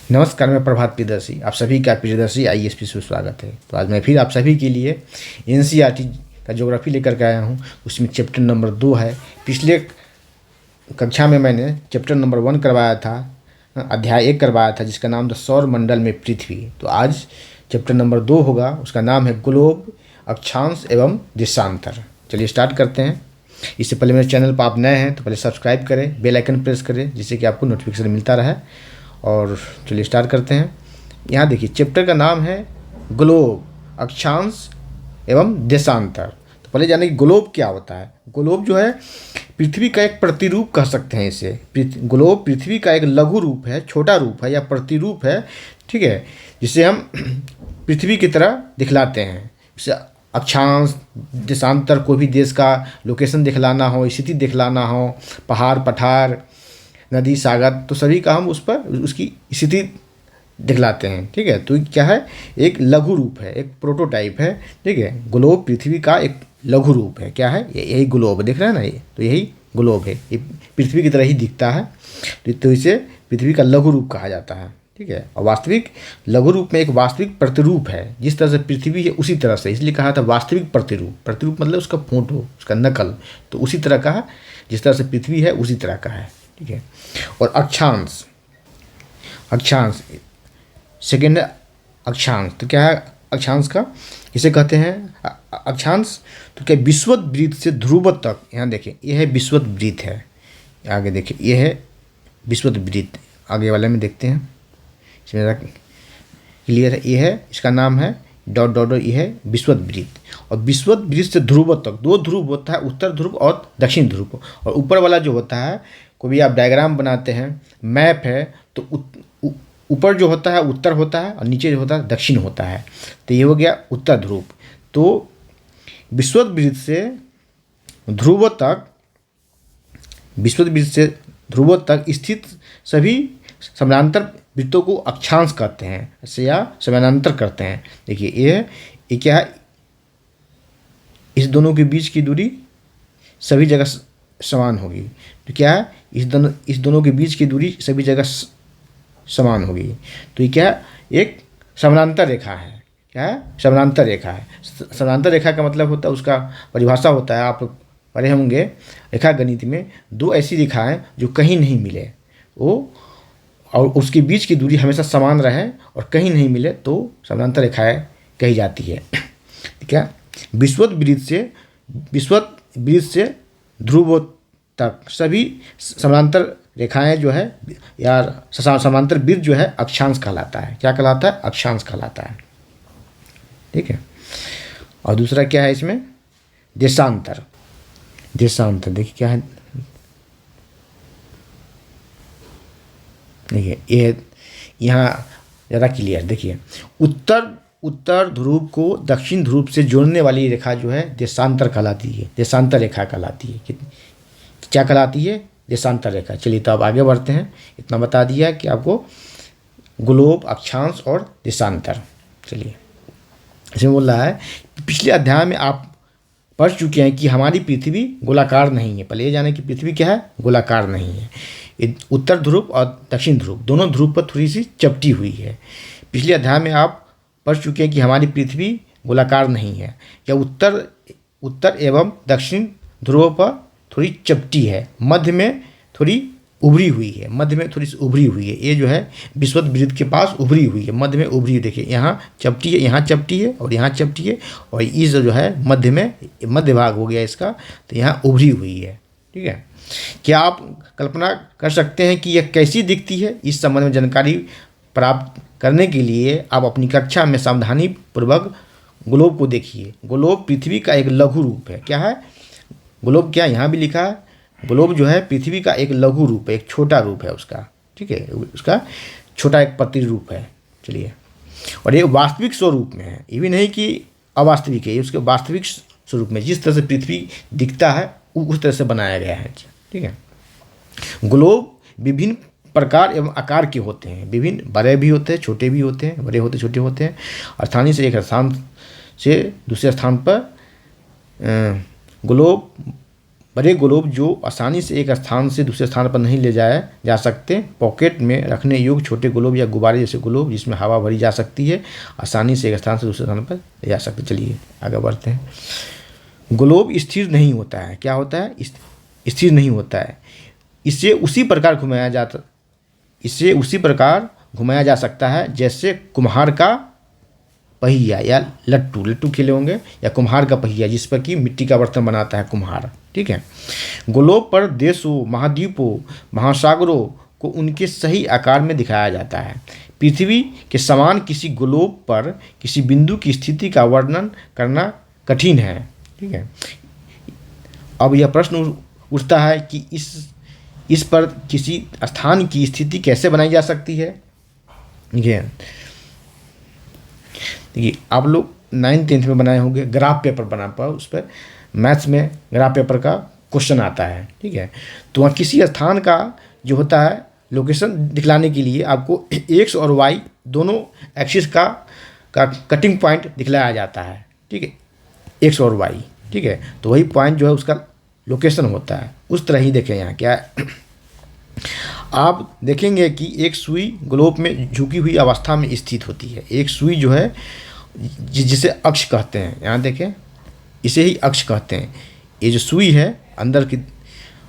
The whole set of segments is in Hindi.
नमस्कार, मैं प्रभात प्रियदर्शी। आप सभी का प्रियदर्शी IAS में स्वागत है। तो आज मैं फिर आप सभी के लिए NCERT का ज्योग्राफी लेकर के आया हूँ। उसमें चैप्टर नंबर 2 है। पिछले कक्षा में मैंने चैप्टर नंबर 1 करवाया था, अध्याय 1 करवाया था, जिसका नाम था सौर मंडल में पृथ्वी। तो आज चैप्टर नंबर 2 होगा, उसका नाम है ग्लोब, अक्षांश एवं देशांतर। चलिए स्टार्ट करते हैं। इससे पहले मेरे चैनल पर आप नए हैं तो पहले सब्सक्राइब करें, बेल आइकन प्रेस करें, जिससे कि आपको नोटिफिकेशन मिलता रहे। और चलिए स्टार्ट करते हैं। यहाँ देखिए, चैप्टर का नाम है ग्लोब, अक्षांश एवं देशांतर। तो पहले जाने कि ग्लोब क्या होता है। ग्लोब जो है पृथ्वी का एक प्रतिरूप कह सकते हैं इसे। ग्लोब पृथ्वी का एक लघु रूप है, छोटा रूप है या प्रतिरूप है, ठीक है, जिसे हम पृथ्वी की तरह दिखलाते हैं। इसे अक्षांश, देशांतर, कोई भी देश का लोकेशन दिखलाना हो, स्थिति दिखलाना हो, पहाड़ पठार, नदी सागर, तो सभी का हम उस पर उसकी स्थिति दिखलाते हैं, ठीक है। तो क्या है, एक लघु रूप है, एक प्रोटोटाइप है, ठीक है। ग्लोब पृथ्वी का एक लघु रूप है। क्या है, यही ग्लोब दिख रहा है ना, ये तो यही ग्लोब है। ये पृथ्वी की तरह ही दिखता है, तो इसे पृथ्वी का लघु रूप कहा जाता है, ठीक है। और वास्तविक लघु रूप में एक वास्तविक प्रतिरूप है, जिस तरह से पृथ्वी है उसी तरह से, इसलिए कहा था वास्तविक प्रतिरूप। प्रतिरूप मतलब उसका फोटो, उसका नकल, तो उसी तरह का है, जिस तरह से पृथ्वी है उसी तरह का है, ठीक है। और अक्षांश, अक्षांश सेकेंड है अक्षांश। तो क्या है अक्षांश का, इसे कहते हैं अक्षांश। तो क्या विषुवत वृत्त से ध्रुव तक, यहाँ देखिए ये है विषुवत वृत्त है, आगे देखिए ये है विषुवत वृत्त, आगे वाले में देखते हैं, इसमें क्लियर है। ये है, इसका नाम है डॉट डॉट, ये है विषुवत वृत्त। और विषुवत वृत्त से ध्रुव तक 2 ध्रुव होता है, उत्तर ध्रुव और दक्षिण ध्रुव। और ऊपर वाला जो होता है, कोई भी आप डायग्राम बनाते हैं, मैप है, तो ऊपर जो होता है उत्तर होता है और नीचे जो होता है दक्षिण होता है। तो ये हो गया उत्तर ध्रुव। तो विषुवत वृत्त से ध्रुव तक, विषुवत वृत्त से ध्रुव तक स्थित सभी समानांतर वृत्तों को अक्षांश कहते हैं, ऐसे या समानांतर करते हैं। देखिए ये क्या है, इस दोनों के बीच की दूरी सभी जगह समान होगी। तो क्या है, इस दोनों के बीच की दूरी सभी जगह समान होगी। तो ये क्या है, एक समानांतर रेखा है। क्या है, समानांतर रेखा है। समानांतर रेखा का मतलब होता है, उसका परिभाषा होता है, आप पढ़े होंगे रेखा गणित में, 2 ऐसी रेखाएं जो कहीं नहीं मिले वो, और उसके बीच की दूरी हमेशा समान रहे और कहीं नहीं मिले तो समानांतर रेखाएं कही जाती है। क्या, विषुवत वृत्त से ध्रुव तक सभी समानांतर रेखाएं जो है, या समानांतर वृत्त जो है अक्षांश कहलाता है। क्या कहलाता है, अक्षांश कहलाता है, ठीक है। और दूसरा क्या है इसमें, देशांतर। देशांतर देखिए क्या है, देखिए ये यहाँ ज़्यादा क्लियर, देखिए उत्तर ध्रुव को दक्षिण ध्रुव से जोड़ने वाली रेखा जो है देशांतर कहलाती है, देशांतर रेखा कहलाती है। क्या कहलाती है, देशांतर रेखा। चलिए तो अब आगे बढ़ते हैं। इतना बता दिया कि आपको ग्लोब, अक्षांश और देशांतर। चलिए, इसमें बोल रहा है, पिछले अध्याय में आप पढ़ चुके हैं कि हमारी पृथ्वी गोलाकार नहीं है। पहले ये जाने कि पृथ्वी क्या है, गोलाकार नहीं है। उत्तर ध्रुव और दक्षिण ध्रुव दोनों ध्रुव पर थोड़ी सी चपटी हुई है। पिछले अध्याय में आप पढ़ चुके हैं कि हमारी पृथ्वी गोलाकार नहीं है, या उत्तर एवं दक्षिण ध्रुव पर थोड़ी चपटी है, मध्य में थोड़ी उभरी हुई है, मध्य में थोड़ी सी उभरी हुई है। ये जो है विषुवत वृत्त के पास उभरी हुई है, मध्य में उभरी हुई। देखिए यहाँ चपटी है, यहाँ चपटी है और यहाँ चपटी है, और इस जो है मध्य में, मध्य भाग हो गया इसका, तो यहाँ उभरी हुई है, ठीक है। क्या आप कल्पना कर सकते हैं कि यह कैसी दिखती है? इस संबंध में जानकारी प्राप्त करने के लिए आप अपनी कक्षा में सावधानी पूर्वक ग्लोब को देखिए। ग्लोब पृथ्वी का एक लघु रूप है। क्या है ग्लोब, क्या यहाँ भी लिखा है, ग्लोब जो है पृथ्वी का एक लघु रूप है, एक छोटा रूप है उसका, ठीक है, उसका छोटा एक प्रतिरूप है। चलिए, और ये वास्तविक स्वरूप में है, ये भी नहीं कि अवास्तविक है, ये उसके वास्तविक स्वरूप में, जिस तरह से पृथ्वी दिखता है उस तरह से बनाया गया है, ठीक है। ग्लोब विभिन्न प्रकार एवं आकार के होते हैं, विभिन्न, बड़े भी होते हैं, छोटे भी होते हैं, बड़े होते छोटे होते हैं। स्थानीय से एक स्थान से दूसरे स्थान पर ग्लोब बड़े ग्लोब जो आसानी से एक स्थान से दूसरे स्थान पर नहीं ले जाए जा सकते, पॉकेट में रखने योग्य छोटे ग्लोब या गुब्बारे जैसे ग्लोब जिसमें हवा भरी जा सकती है, आसानी से एक स्थान से दूसरे स्थान पर ले जा सकते। चलिए आगे बढ़ते हैं। ग्लोब स्थिर नहीं होता है। क्या होता है? स्थिर नहीं होता है। इसे उसी प्रकार घुमाया जा सकता है जैसे कुम्हार का पहिया या लट्टू खेले होंगे, या कुम्हार का पहिया जिस पर कि मिट्टी का बर्तन बनाता है कुम्हार। ठीक है। ग्लोब पर देशों, महाद्वीपों, महासागरों को उनके सही आकार में दिखाया जाता है। पृथ्वी के समान किसी ग्लोब पर किसी बिंदु की स्थिति का वर्णन करना कठिन है। ठीक है। अब यह प्रश्न उठता है कि इस पर किसी स्थान की स्थिति कैसे बनाई जा सकती है। देखिए आप लोग 9th-10th में बनाए होंगे, ग्राफ पेपर बना पाओ, उस पर मैथ्स में ग्राफ पेपर का क्वेश्चन आता है। ठीक है। तो वहाँ किसी स्थान का जो होता है लोकेशन दिखलाने के लिए आपको एक्स और वाई दोनों एक्सिस का कटिंग पॉइंट दिखलाया जाता है। ठीक है, एक्स और वाई। ठीक है। तो वही पॉइंट जो है उसका लोकेशन होता है। उस तरह ही देखें यहाँ क्या है, आप देखेंगे कि एक सुई ग्लोब में झुकी हुई अवस्था में स्थित होती है। एक सुई जो है जिसे अक्ष कहते हैं, यहाँ देखें, इसे ही अक्ष कहते हैं। ये जो सुई है अंदर की,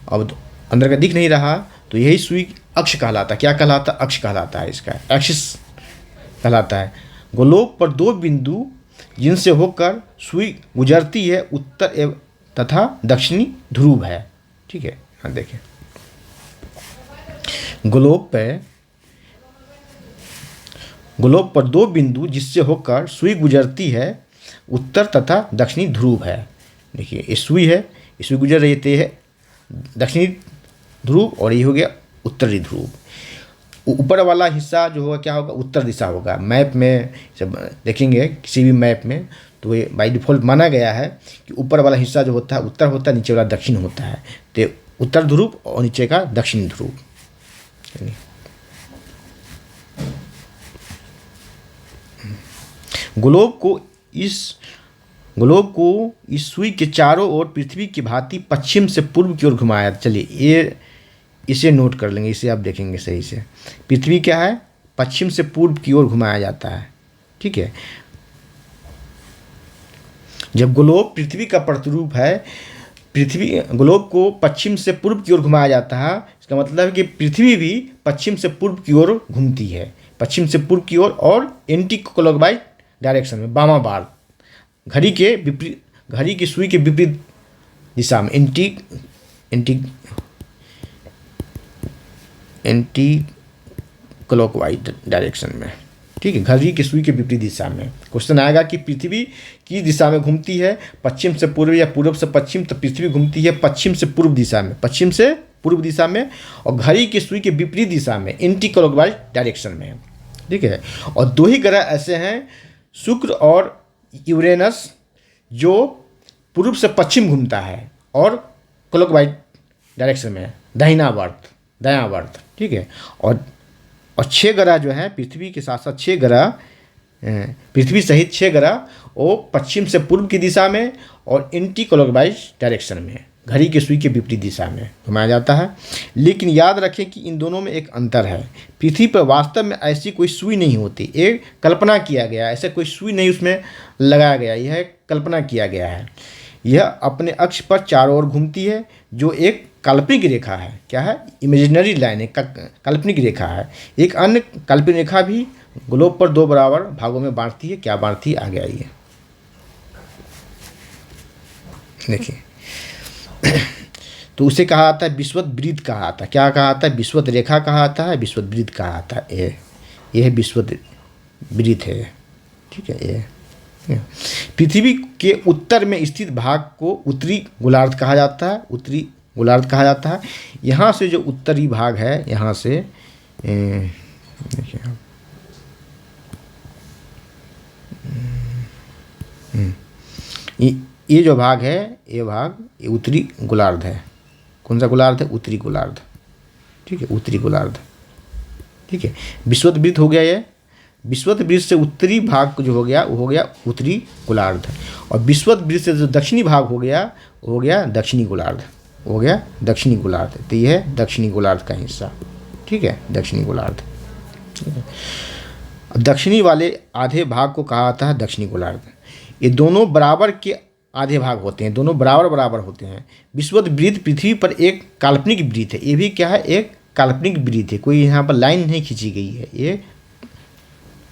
अब अंदर का दिख नहीं रहा, तो यही सुई अक्ष कहलाता है। क्या कहलाता है? अक्ष कहलाता है, इसका एक्सिस कहलाता है। ग्लोब पर दो बिंदु जिनसे होकर सुई गुजरती है उत्तर एवं तथा दक्षिणी ध्रुव है। ठीक है। हाँ देखें, ग्लोब पर दो बिंदु जिससे होकर सुई गुजरती है उत्तर तथा दक्षिणी ध्रुव है। देखिए ये सुई है, ये सुई गुजर रही है दक्षिणी ध्रुव और ये हो गया उत्तरी ध्रुव। ऊपर वाला हिस्सा जो होगा क्या होगा? उत्तर दिशा होगा। मैप में जब देखेंगे किसी भी मैप में तो ये बाय डिफ़ॉल्ट माना गया है कि ऊपर वाला हिस्सा जो होता है उत्तर होता है, नीचे वाला दक्षिण होता है। तो उत्तर ध्रुव और नीचे का दक्षिण ध्रुव। ग्लोब को इस सुई के चारों ओर पृथ्वी की भांति पश्चिम से पूर्व की ओर घुमाया। चलिए ये इसे नोट कर लेंगे, इसे आप देखेंगे सही से। पृथ्वी क्या है? पश्चिम से पूर्व की ओर घुमाया जाता है। ठीक है। जब ग्लोब पृथ्वी का प्रतिरूप है, ग्लोब को पश्चिम से पूर्व की ओर घुमाया जाता है, इसका मतलब है कि पृथ्वी भी पश्चिम से पूर्व की ओर घूमती है। पश्चिम से पूर्व की ओर और एंटी क्लॉकवाइज डायरेक्शन में, वामावार, घड़ी की सुई के विपरीत दिशा में, एंटी क्लॉकवाइज डायरेक्शन में। ठीक है, घड़ी की सुई के विपरीत दिशा में। क्वेश्चन आएगा कि पृथ्वी किस दिशा में घूमती है? पश्चिम से पूर्व या पूर्व से पश्चिम? तो पृथ्वी घूमती है पश्चिम से पूर्व दिशा में, पश्चिम से पूर्व दिशा में, और घड़ी की सुई के विपरीत दिशा में, एंटी क्लॉकवाइज डायरेक्शन में। ठीक है। और दो ही ग्रह ऐसे हैं, शुक्र और यूरेनस, जो पूर्व से पश्चिम घूमता है और क्लॉकवाइज डायरेक्शन में, दायावर्त। ठीक है। और 6 ग्रह जो हैं पृथ्वी के साथ साथ 6 ग्रह, पृथ्वी सहित 6 ग्रह, वो पश्चिम से पूर्व की दिशा में और एंटी क्लॉकवाइज डायरेक्शन में, घड़ी की सुई के विपरीत दिशा में घुमाया जाता है। लेकिन याद रखें कि इन दोनों में एक अंतर है। पृथ्वी पर वास्तव में ऐसी कोई सुई नहीं होती, एक कल्पना किया गया, ऐसे कोई सुई नहीं उसमें लगाया गया, यह कल्पना किया गया है। यह अपने अक्ष पर चारों ओर घूमती है, जो एक काल्पनिक रेखा है। क्या है? इमेजिनरी लाइन, एक काल्पनिक रेखा है। एक अन्य काल्पनिक रेखा भी ग्लोब पर 2 बराबर भागों में बांटती है। क्या बांटती है? आगे आइए देखिए। तो उसे कहा जाता है विषुवत वृत्त कहा जाता है। क्या कहा जाता है? विषुवत रेखा कहा जाता है, विषुवत वृत्त कहा जाता है। यह विषुवत वृत्त है। ठीक है। ये पृथ्वी के उत्तर में स्थित भाग को उत्तरी गोलार्ध कहा जाता है, उत्तरी गोलार्ध कहा जाता है। यहाँ से जो उत्तरी भाग है, यहाँ से देखिए ये जो भाग है, ये उत्तरी गोलार्ध है। कौन सा गोलार्ध है? उत्तरी गोलार्ध। ठीक है, उत्तरी गोलार्ध। ठीक है। विषुवत वृत्त हो गया ये। विषुवत वृत्त से उत्तरी भाग जो हो गया वो हो गया उत्तरी गोलार्ध, और विषुवत वृत्त से जो दक्षिणी भाग हो गया वो हो गया दक्षिणी गोलार्ध। हो गया दक्षिणी गोलार्ध। तो ये है दक्षिणी गोलार्ध का हिस्सा, ठीक है, दक्षिणी गोलार्ध। दक्षिणी वाले आधे भाग को कहा जाता है दक्षिणी गोलार्ध। ये दोनों बराबर के आधे भाग होते हैं, दोनों बराबर बराबर होते हैं। विषुवत वृत्त पृथ्वी पर एक काल्पनिक वृत्त है। ये भी क्या है, एक काल्पनिक वृत्त है, कोई यहाँ पर लाइन नहीं खींची गई है, ये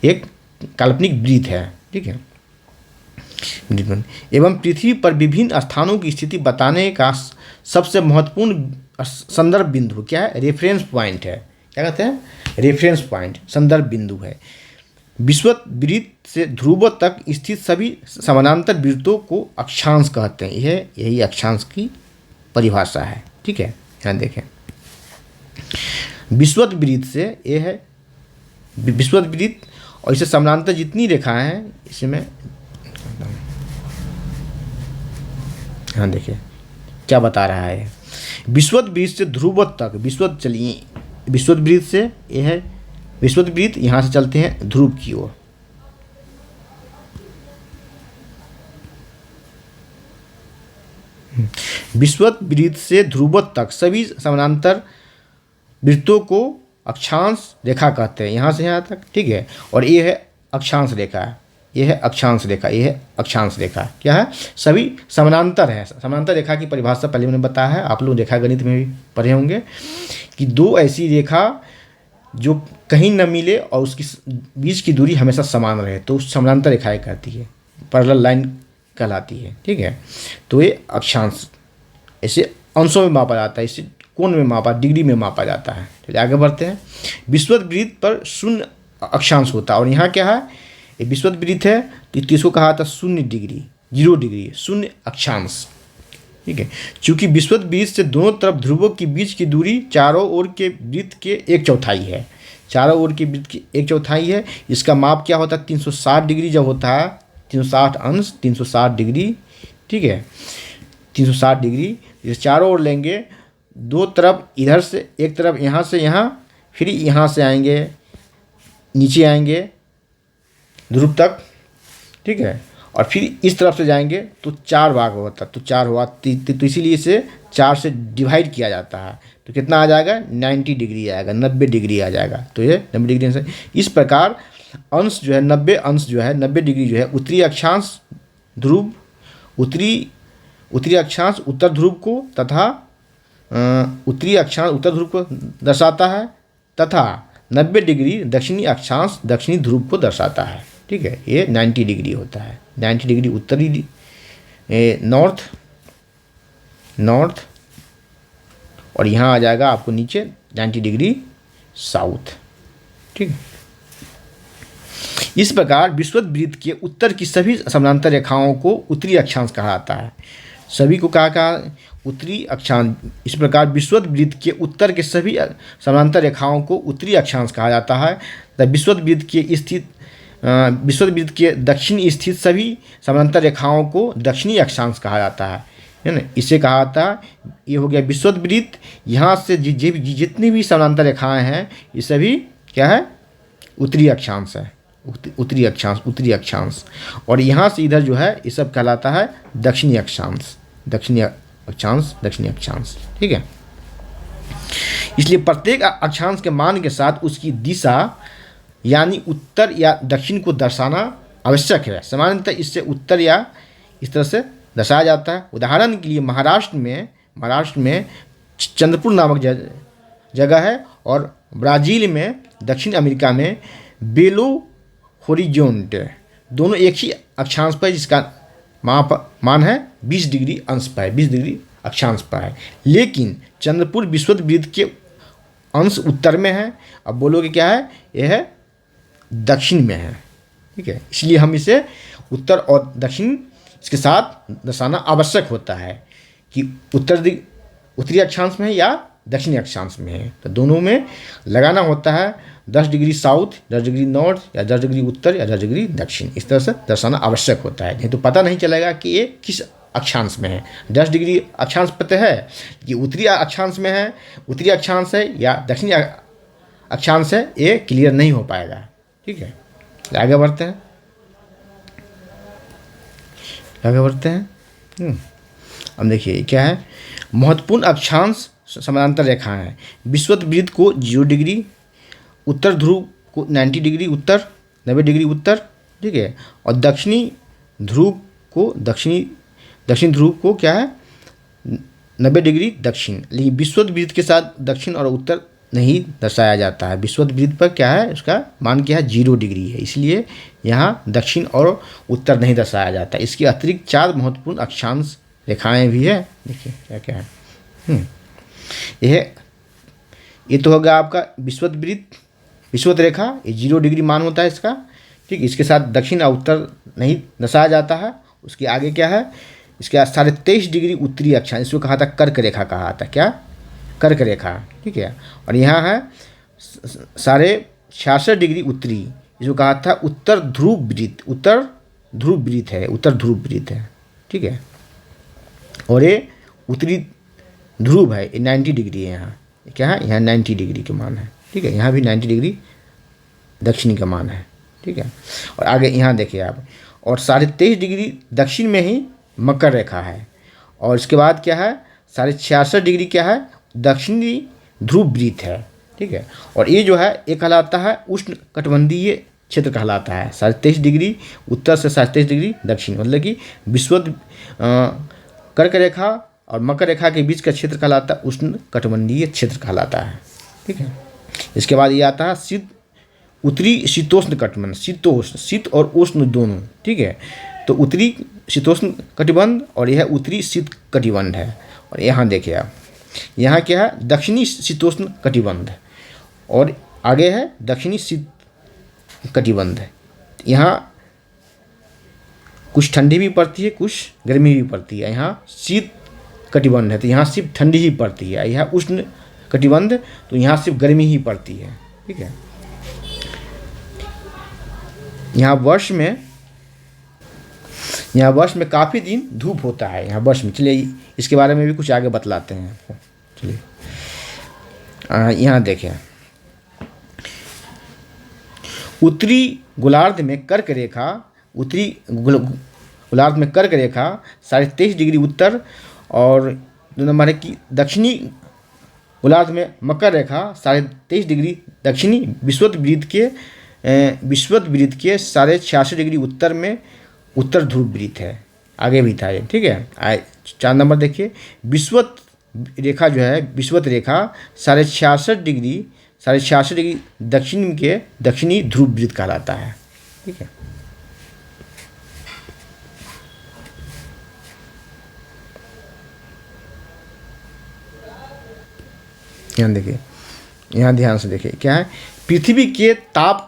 एक काल्पनिक वृत्त है, ठीक है। एवं पृथ्वी पर विभिन्न स्थानों की स्थिति बताने का सबसे महत्वपूर्ण संदर्भ बिंदु क्या है, रेफरेंस पॉइंट है। क्या कहते हैं, रेफरेंस पॉइंट, संदर्भ बिंदु है। विषुवत वृत्त से ध्रुव तक स्थित सभी समानांतर वृत्तों को अक्षांश कहते हैं। यही अक्षांश की परिभाषा है, ठीक है। यहाँ देखें, विषुवत वृत्त से ये है विषुवत वृत्त, और इसे समानांतर जितनी रेखाएं हैं, इसमें यहाँ देखिए क्या बता रहा है। विषुवत वृत्त से ध्रुव तक, विषुवत चलिए विषुवत वृत्त से यह है विषुवत वृत्त, यहाँ से चलते हैं ध्रुव की ओर। विषुवत वृत्त से ध्रुव तक सभी समानांतर वृत्तों को अक्षांश रेखा कहते हैं, यहाँ से यहाँ तक, ठीक है। और ये है अक्षांश रेखा, ये है अक्षांश रेखा, ये है अक्षांश रेखा। क्या है, सभी समानांतर है। समानांतर रेखा की परिभाषा पहले मैंने बताया है, आप लोग रेखा गणित में भी पढ़े होंगे कि दो ऐसी रेखा जो कहीं न मिले और उसकी बीच की दूरी हमेशा समान रहे तो उस समानांतर रेखाएं कहती है, पैरेलल लाइन कहलाती है, ठीक है। तो ये अक्षांश ऐसे अंशों में मापा जाता है, इसे कोण में मापा, डिग्री में मापा जाता है। चलिए आगे बढ़ते हैं। विषुवत वृत्त पर शून्य अक्षांश होता है, और यहाँ क्या है, ये विषुवत वृत्त है तो इसको कहा था 0 डिग्री, 0 डिग्री, शून्य अक्षांश, ठीक है। चूंकि विषुवत वृत्त से दोनों तरफ ध्रुवों के बीच की दूरी चारों ओर के वृत्त के 1/4 है, चारों ओर के वृत्त की 1/4 है। इसका माप क्या होता है, 360 डिग्री जब होता है, 360 अंश, 360 डिग्री, ठीक है, 360 डिग्री। इस चारों ओर लेंगे, दो तरफ इधर से, एक तरफ यहाँ से यहाँ, फिर यहाँ से आएंगे, नीचे आएंगे ध्रुव तक, ठीक है, और फिर इस तरफ से जाएंगे तो 4 भाग होता, तो 4 हुआ, तो इसीलिए इसे 4 से डिवाइड किया जाता है। तो कितना आ जाएगा, 90 डिग्री आएगा, 90 डिग्री आ जाएगा। तो ये 90 डिग्री से इस प्रकार अंश जो है 90 अंश जो है 90 डिग्री जो है उत्तरी अक्षांश ध्रुव, उत्तरी अक्षांश उत्तर ध्रुव को तथा उत्तरी अक्षांश उत्तर ध्रुव को दर्शाता है, तथा 90 डिग्री दक्षिणी अक्षांश दक्षिणी ध्रुव को दर्शाता है, ठीक है। ये 90 डिग्री होता है, 90 डिग्री उत्तरी नॉर्थ, और यहाँ आ जाएगा आपको नीचे 90 डिग्री साउथ, ठीक है। इस प्रकार विषुवत वृत्त के उत्तर की सभी समानांतर रेखाओं को उत्तरी अक्षांश कहा जाता है। सभी को कहा उत्तरी अक्षांश। इस प्रकार विषुवत वृत्त के उत्तर के सभी समानांतर रेखाओं को उत्तरी अक्षांश कहा जाता है। तथा विषुवत वृत्त के दक्षिण स्थित सभी समानांतर रेखाओं को दक्षिणी अक्षांश कहा जाता है ना। इसे कहा जाता है, ये हो गया विषुवत वृत्त। यहाँ से जितनी भी समानांतर रेखाएं हैं ये सभी क्या है, उत्तरी अक्षांश है, उत्तरी अक्षांश। और यहाँ से इधर जो है ये सब कहलाता है दक्षिणी अक्षांश, ठीक है। इसलिए प्रत्येक अक्षांश के मान के साथ उसकी दिशा यानी उत्तर या दक्षिण को दर्शाना आवश्यक है। सामान्यतः इससे उत्तर या इस तरह से दर्शाया जाता है। उदाहरण के लिए महाराष्ट्र में चंद्रपुर नामक जगह है, और ब्राज़ील में, दक्षिण अमेरिका में बेलो होरिजोंटे, दोनों एक ही अक्षांश पर, जिसका मान है 20 डिग्री अंश पर है, 20 डिग्री अक्षांश पर है। लेकिन चंद्रपुर विषुवत वृत्त के अंश उत्तर में है। अब बोलोगे क्या है, यह है दक्षिण में है, ठीक है। इसलिए हम इसे उत्तर और दक्षिण इसके साथ दर्शाना आवश्यक होता है कि उत्तरी अक्षांश में है या दक्षिणी अक्षांश में है। तो दोनों में लगाना होता है 10 डिग्री साउथ, 10 डिग्री नॉर्थ, या 10 डिग्री उत्तर, या 10 डिग्री दक्षिण। इस तरह से दर्शाना आवश्यक होता है, नहीं तो पता नहीं चलेगा कि ये किस अक्षांश में है। 10 डिग्री अक्षांश पता है कि उत्तरी अक्षांश में है, उत्तरी अक्षांश है या दक्षिणी अक्षांश है, ये क्लियर नहीं हो पाएगा, ठीक है। आगे बढ़ते हैं। अब देखिए क्या है, महत्वपूर्ण अक्षांश समानांतर रेखाएं हैं। विषुवत को 0 डिग्री, उत्तर ध्रुव को 90 डिग्री उत्तर, 90 डिग्री उत्तर, ठीक है। और दक्षिणी ध्रुव को क्या है, 90 डिग्री दक्षिण। लेकिन विषुवत के साथ दक्षिण और उत्तर नहीं दर्शाया जाता है। विषुवत पर क्या है, उसका मान क्या है, 0 डिग्री है, इसलिए यहाँ दक्षिण और उत्तर नहीं दर्शाया जाता। इसके अतिरिक्त 4 महत्वपूर्ण अक्षांश रेखाएं भी है। देखिए क्या क्या है। ये तो होगा आपका विषुवत रेखा, ये 0 डिग्री मान होता है इसका, ठीक। इसके साथ दक्षिण और उत्तर नहीं दर्शाया जाता है। उसके आगे क्या है, इसके 23.5 डिग्री उत्तरी अक्षांश, इसको कहा था कर्क रेखा, कहा था क्या, कर्क रेखा, ठीक है। और यहाँ है 66.5 डिग्री उत्तरी, इसको कहा था उत्तर ध्रुव वृत्त है, ठीक है। और ये उत्तरी ध्रुव है, ये 90 डिग्री है। यहाँ क्या है, यहाँ 90 डिग्री का मान है, ठीक है। यहाँ भी 90 डिग्री दक्षिणी का मान है, ठीक है। और आगे यहाँ देखिए आप, और 23.5 डिग्री दक्षिण में ही मकर रेखा है। और इसके बाद क्या है, 66.5 डिग्री क्या है, दक्षिणी ध्रुव वृत्त है, ठीक है। और ये जो है, ये कहलाता है उष्ण कटिबंधीय क्षेत्र कहलाता है। 23.5 डिग्री उत्तर से 23.5 डिग्री दक्षिण, मतलब कि विषुवत कर्क रेखा और मकर रेखा के बीच का क्षेत्र कहलाता है उष्ण कटिबंधीय क्षेत्र कहलाता है, ठीक है। इसके बाद ये आता है उत्तरी शीतोष्ण कटिबंध, शीत और उष्ण दोनों, ठीक है। तो उत्तरी शीतोष्ण कटिबंध और यह उत्तरी शीत कटिबंध है। और यहाँ देखिए आप, यहाँ क्या है, दक्षिणी शीतोष्ण कटिबंध, और आगे है दक्षिणी शीत कटिबंध। यहाँ कुछ ठंडी भी पड़ती है, कुछ गर्मी भी पड़ती है। यहाँ शीत कटिबंध है तो यहाँ सिर्फ ठंडी ही पड़ती है। यहाँ उष्ण कटिबंध तो यहाँ सिर्फ गर्मी ही पड़ती है, ठीक है। यहाँ वर्ष में काफ़ी दिन धूप होता है, यहाँ वर्ष में। चलिए इसके बारे में भी कुछ आगे बतलाते हैं आपको। चलिए यहाँ देखें, उत्तरी गोलार्ध में कर्क रेखा 23.5 डिग्री उत्तर, और 2 नंबर है कि दक्षिणी गोलार्ध में मकर रेखा 23.5 डिग्री दक्षिणी, विषुवत वृत्त के 66.5 डिग्री उत्तर में उत्तर ध्रुव वृत्त है। आगे भी था ये, ठीक है। 4 नंबर देखिए, विषुवत रेखा जो है, विषुवत रेखा 66.5 डिग्री दक्षिण के दक्षिणी ध्रुव वृत्त कहलाता है, ठीक है। यहाँ देखिए, यहाँ ध्यान से देखिए क्या है, पृथ्वी के ताप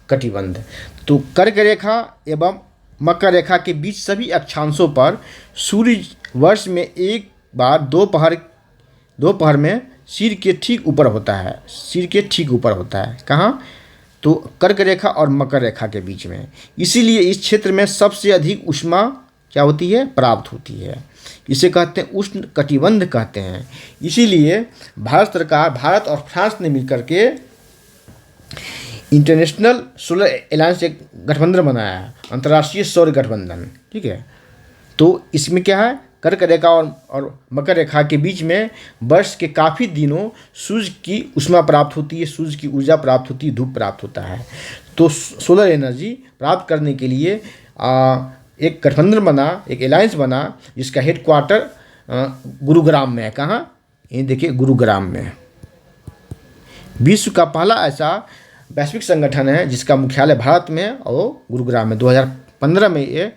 कटिबंध। तो कर्क रेखा एवं मकर रेखा के बीच सभी अक्षांशों पर सूर्य वर्ष में एक बार दोपहर में सिर के ठीक ऊपर होता है। कहाँ, तो कर्क रेखा और मकर रेखा के बीच में। इसीलिए इस क्षेत्र में सबसे अधिक ऊष्मा क्या होती है, प्राप्त होती है। इसे कहते हैं उष्ण कटिबंध कहते हैं। इसीलिए भारत सरकार, भारत और फ्रांस ने मिलकर के इंटरनेशनल सोलर अलायंस एक गठबंधन बनाया है, अंतर्राष्ट्रीय सौर गठबंधन, ठीक है। तो इसमें क्या है, कर्क रेखा और मकर रेखा के बीच में वर्ष के काफ़ी दिनों सूर्य की ऊष्मा प्राप्त होती है, सूर्य की ऊर्जा प्राप्त होती है, धूप प्राप्त होता है। तो सोलर एनर्जी प्राप्त करने के लिए एक गठबंधन बना, एक अलायंस बना, जिसका हेडक्वार्टर गुरुग्राम में है। कहाँ, ये देखिए गुरुग्राम में। विश्व का पहला ऐसा वैश्विक संगठन है जिसका मुख्यालय भारत में और गुरुग्राम में। 2015 में ये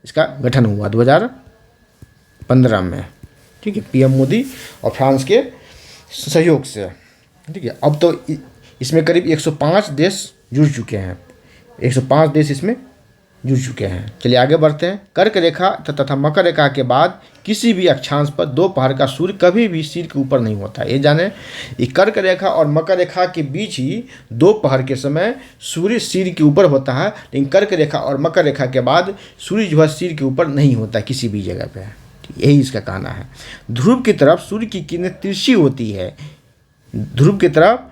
इसका गठन हुआ, 2015 में, ठीक है, पीएम मोदी और फ्रांस के सहयोग से, ठीक है। अब तो इसमें करीब 105 देश जुड़ चुके हैं, 105 देश इसमें जुड़ चुके हैं। चलिए आगे बढ़ते हैं। कर्क रेखा तथा मकर रेखा के बाद किसी भी अक्षांश पर दोपहर का सूर्य कभी भी सिर के ऊपर नहीं होता। ये जाने, ये कर्क रेखा और मकर रेखा के बीच ही दोपहर के समय सूर्य सिर के ऊपर होता है, लेकिन कर्क रेखा और मकर रेखा के बाद सूर्य जो है सिर के ऊपर नहीं होता किसी भी जगह पे। यही इसका कहना है। ध्रुव की तरफ सूर्य की किरणें तिरछी होती है, ध्रुव की तरफ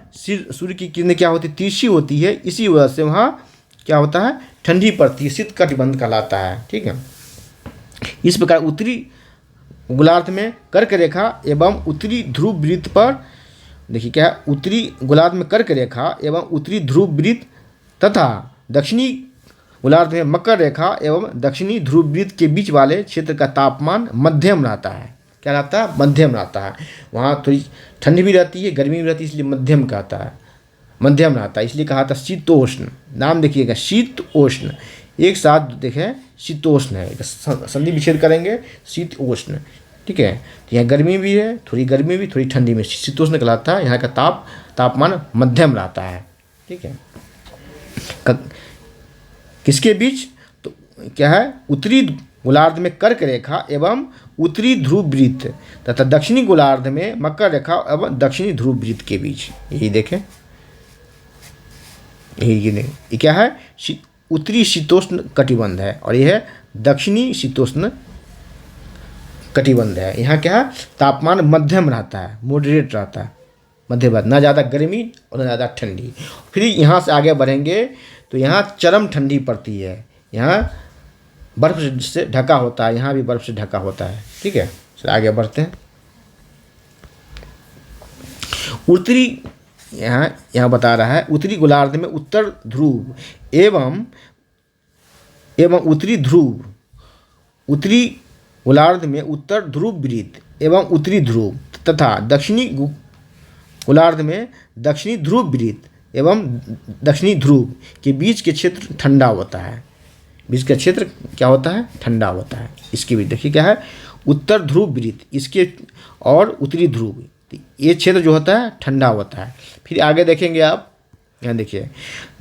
सूर्य की किरणें क्या होती है, तिरछी होती है। इसी वजह से वहाँ क्या होता है, ठंडी पड़ती है, शीत कटिबंध कहलाता है, ठीक है। इस प्रकार उत्तरी गोलार्ध में कर्क रेखा एवं उत्तरी ध्रुव वृत्त पर, देखिए क्या है, उत्तरी गोलार्ध में कर्क रेखा एवं उत्तरी ध्रुव वृत्त तथा दक्षिणी गोलार्ध में मकर रेखा एवं दक्षिणी ध्रुव वृत्त के बीच वाले क्षेत्र का तापमान मध्यम रहता है। क्या रहता है? मध्यम रहता है। वहाँ थोड़ी ठंडी भी रहती है, गर्मी भी रहती है, इसलिए मध्यम कहता है, मध्यम रहता है, इसलिए कहा था शीतोष्ण। नाम देखिएगा, शीतोष्ण, एक साथ देखें, शीतोष्ण है, संधि विच्छेद करेंगे, शीतोष्ण, ठीक है। तो यहाँ गर्मी भी है, थोड़ी गर्मी भी, थोड़ी ठंडी में, शीतोष्ण कहलाता है। यहाँ का तापमान मध्यम रहता है, ठीक है। किसके बीच? तो क्या है, उत्तरी गोलार्ध में कर्क रेखा एवं उत्तरी ध्रुव वृत्त तथा दक्षिणी गोलार्ध में मकर रेखा एवं दक्षिणी ध्रुव वृत्त के बीच। यही देखें, ये क्या है, उत्तरी शीतोष्ण कटिबंध है और यह है दक्षिणी शीतोष्ण कटिबंध है। यहाँ क्या है, तापमान मध्यम रहता है, मॉडरेट रहता है, मध्यवर्ती, ना ज़्यादा गर्मी और ना ज़्यादा ठंडी। फिर यहाँ से आगे बढ़ेंगे तो यहाँ चरम ठंडी पड़ती है, यहाँ बर्फ़ से ढका होता है, यहाँ भी बर्फ़ से ढका होता है, ठीक है। चलिए आगे बढ़ते हैं। उत्तरी, यहाँ बता रहा है, उत्तरी गोलार्ध में उत्तर ध्रुव एवं उत्तरी ध्रुव, उत्तरी गोलार्ध में उत्तर ध्रुव वृत्त एवं उत्तरी ध्रुव तथा दक्षिणी गोलार्ध में दक्षिणी ध्रुव वृत्त एवं दक्षिणी ध्रुव के बीच के क्षेत्र ठंडा होता है। बीच का क्षेत्र क्या होता है? ठंडा होता है। इसके भी देखिए क्या है, उत्तर ध्रुव वृत्त, इसके और उत्तरी ध्रुव, ये क्षेत्र जो होता है ठंडा होता है। फिर आगे देखेंगे आप, यहाँ देखिए,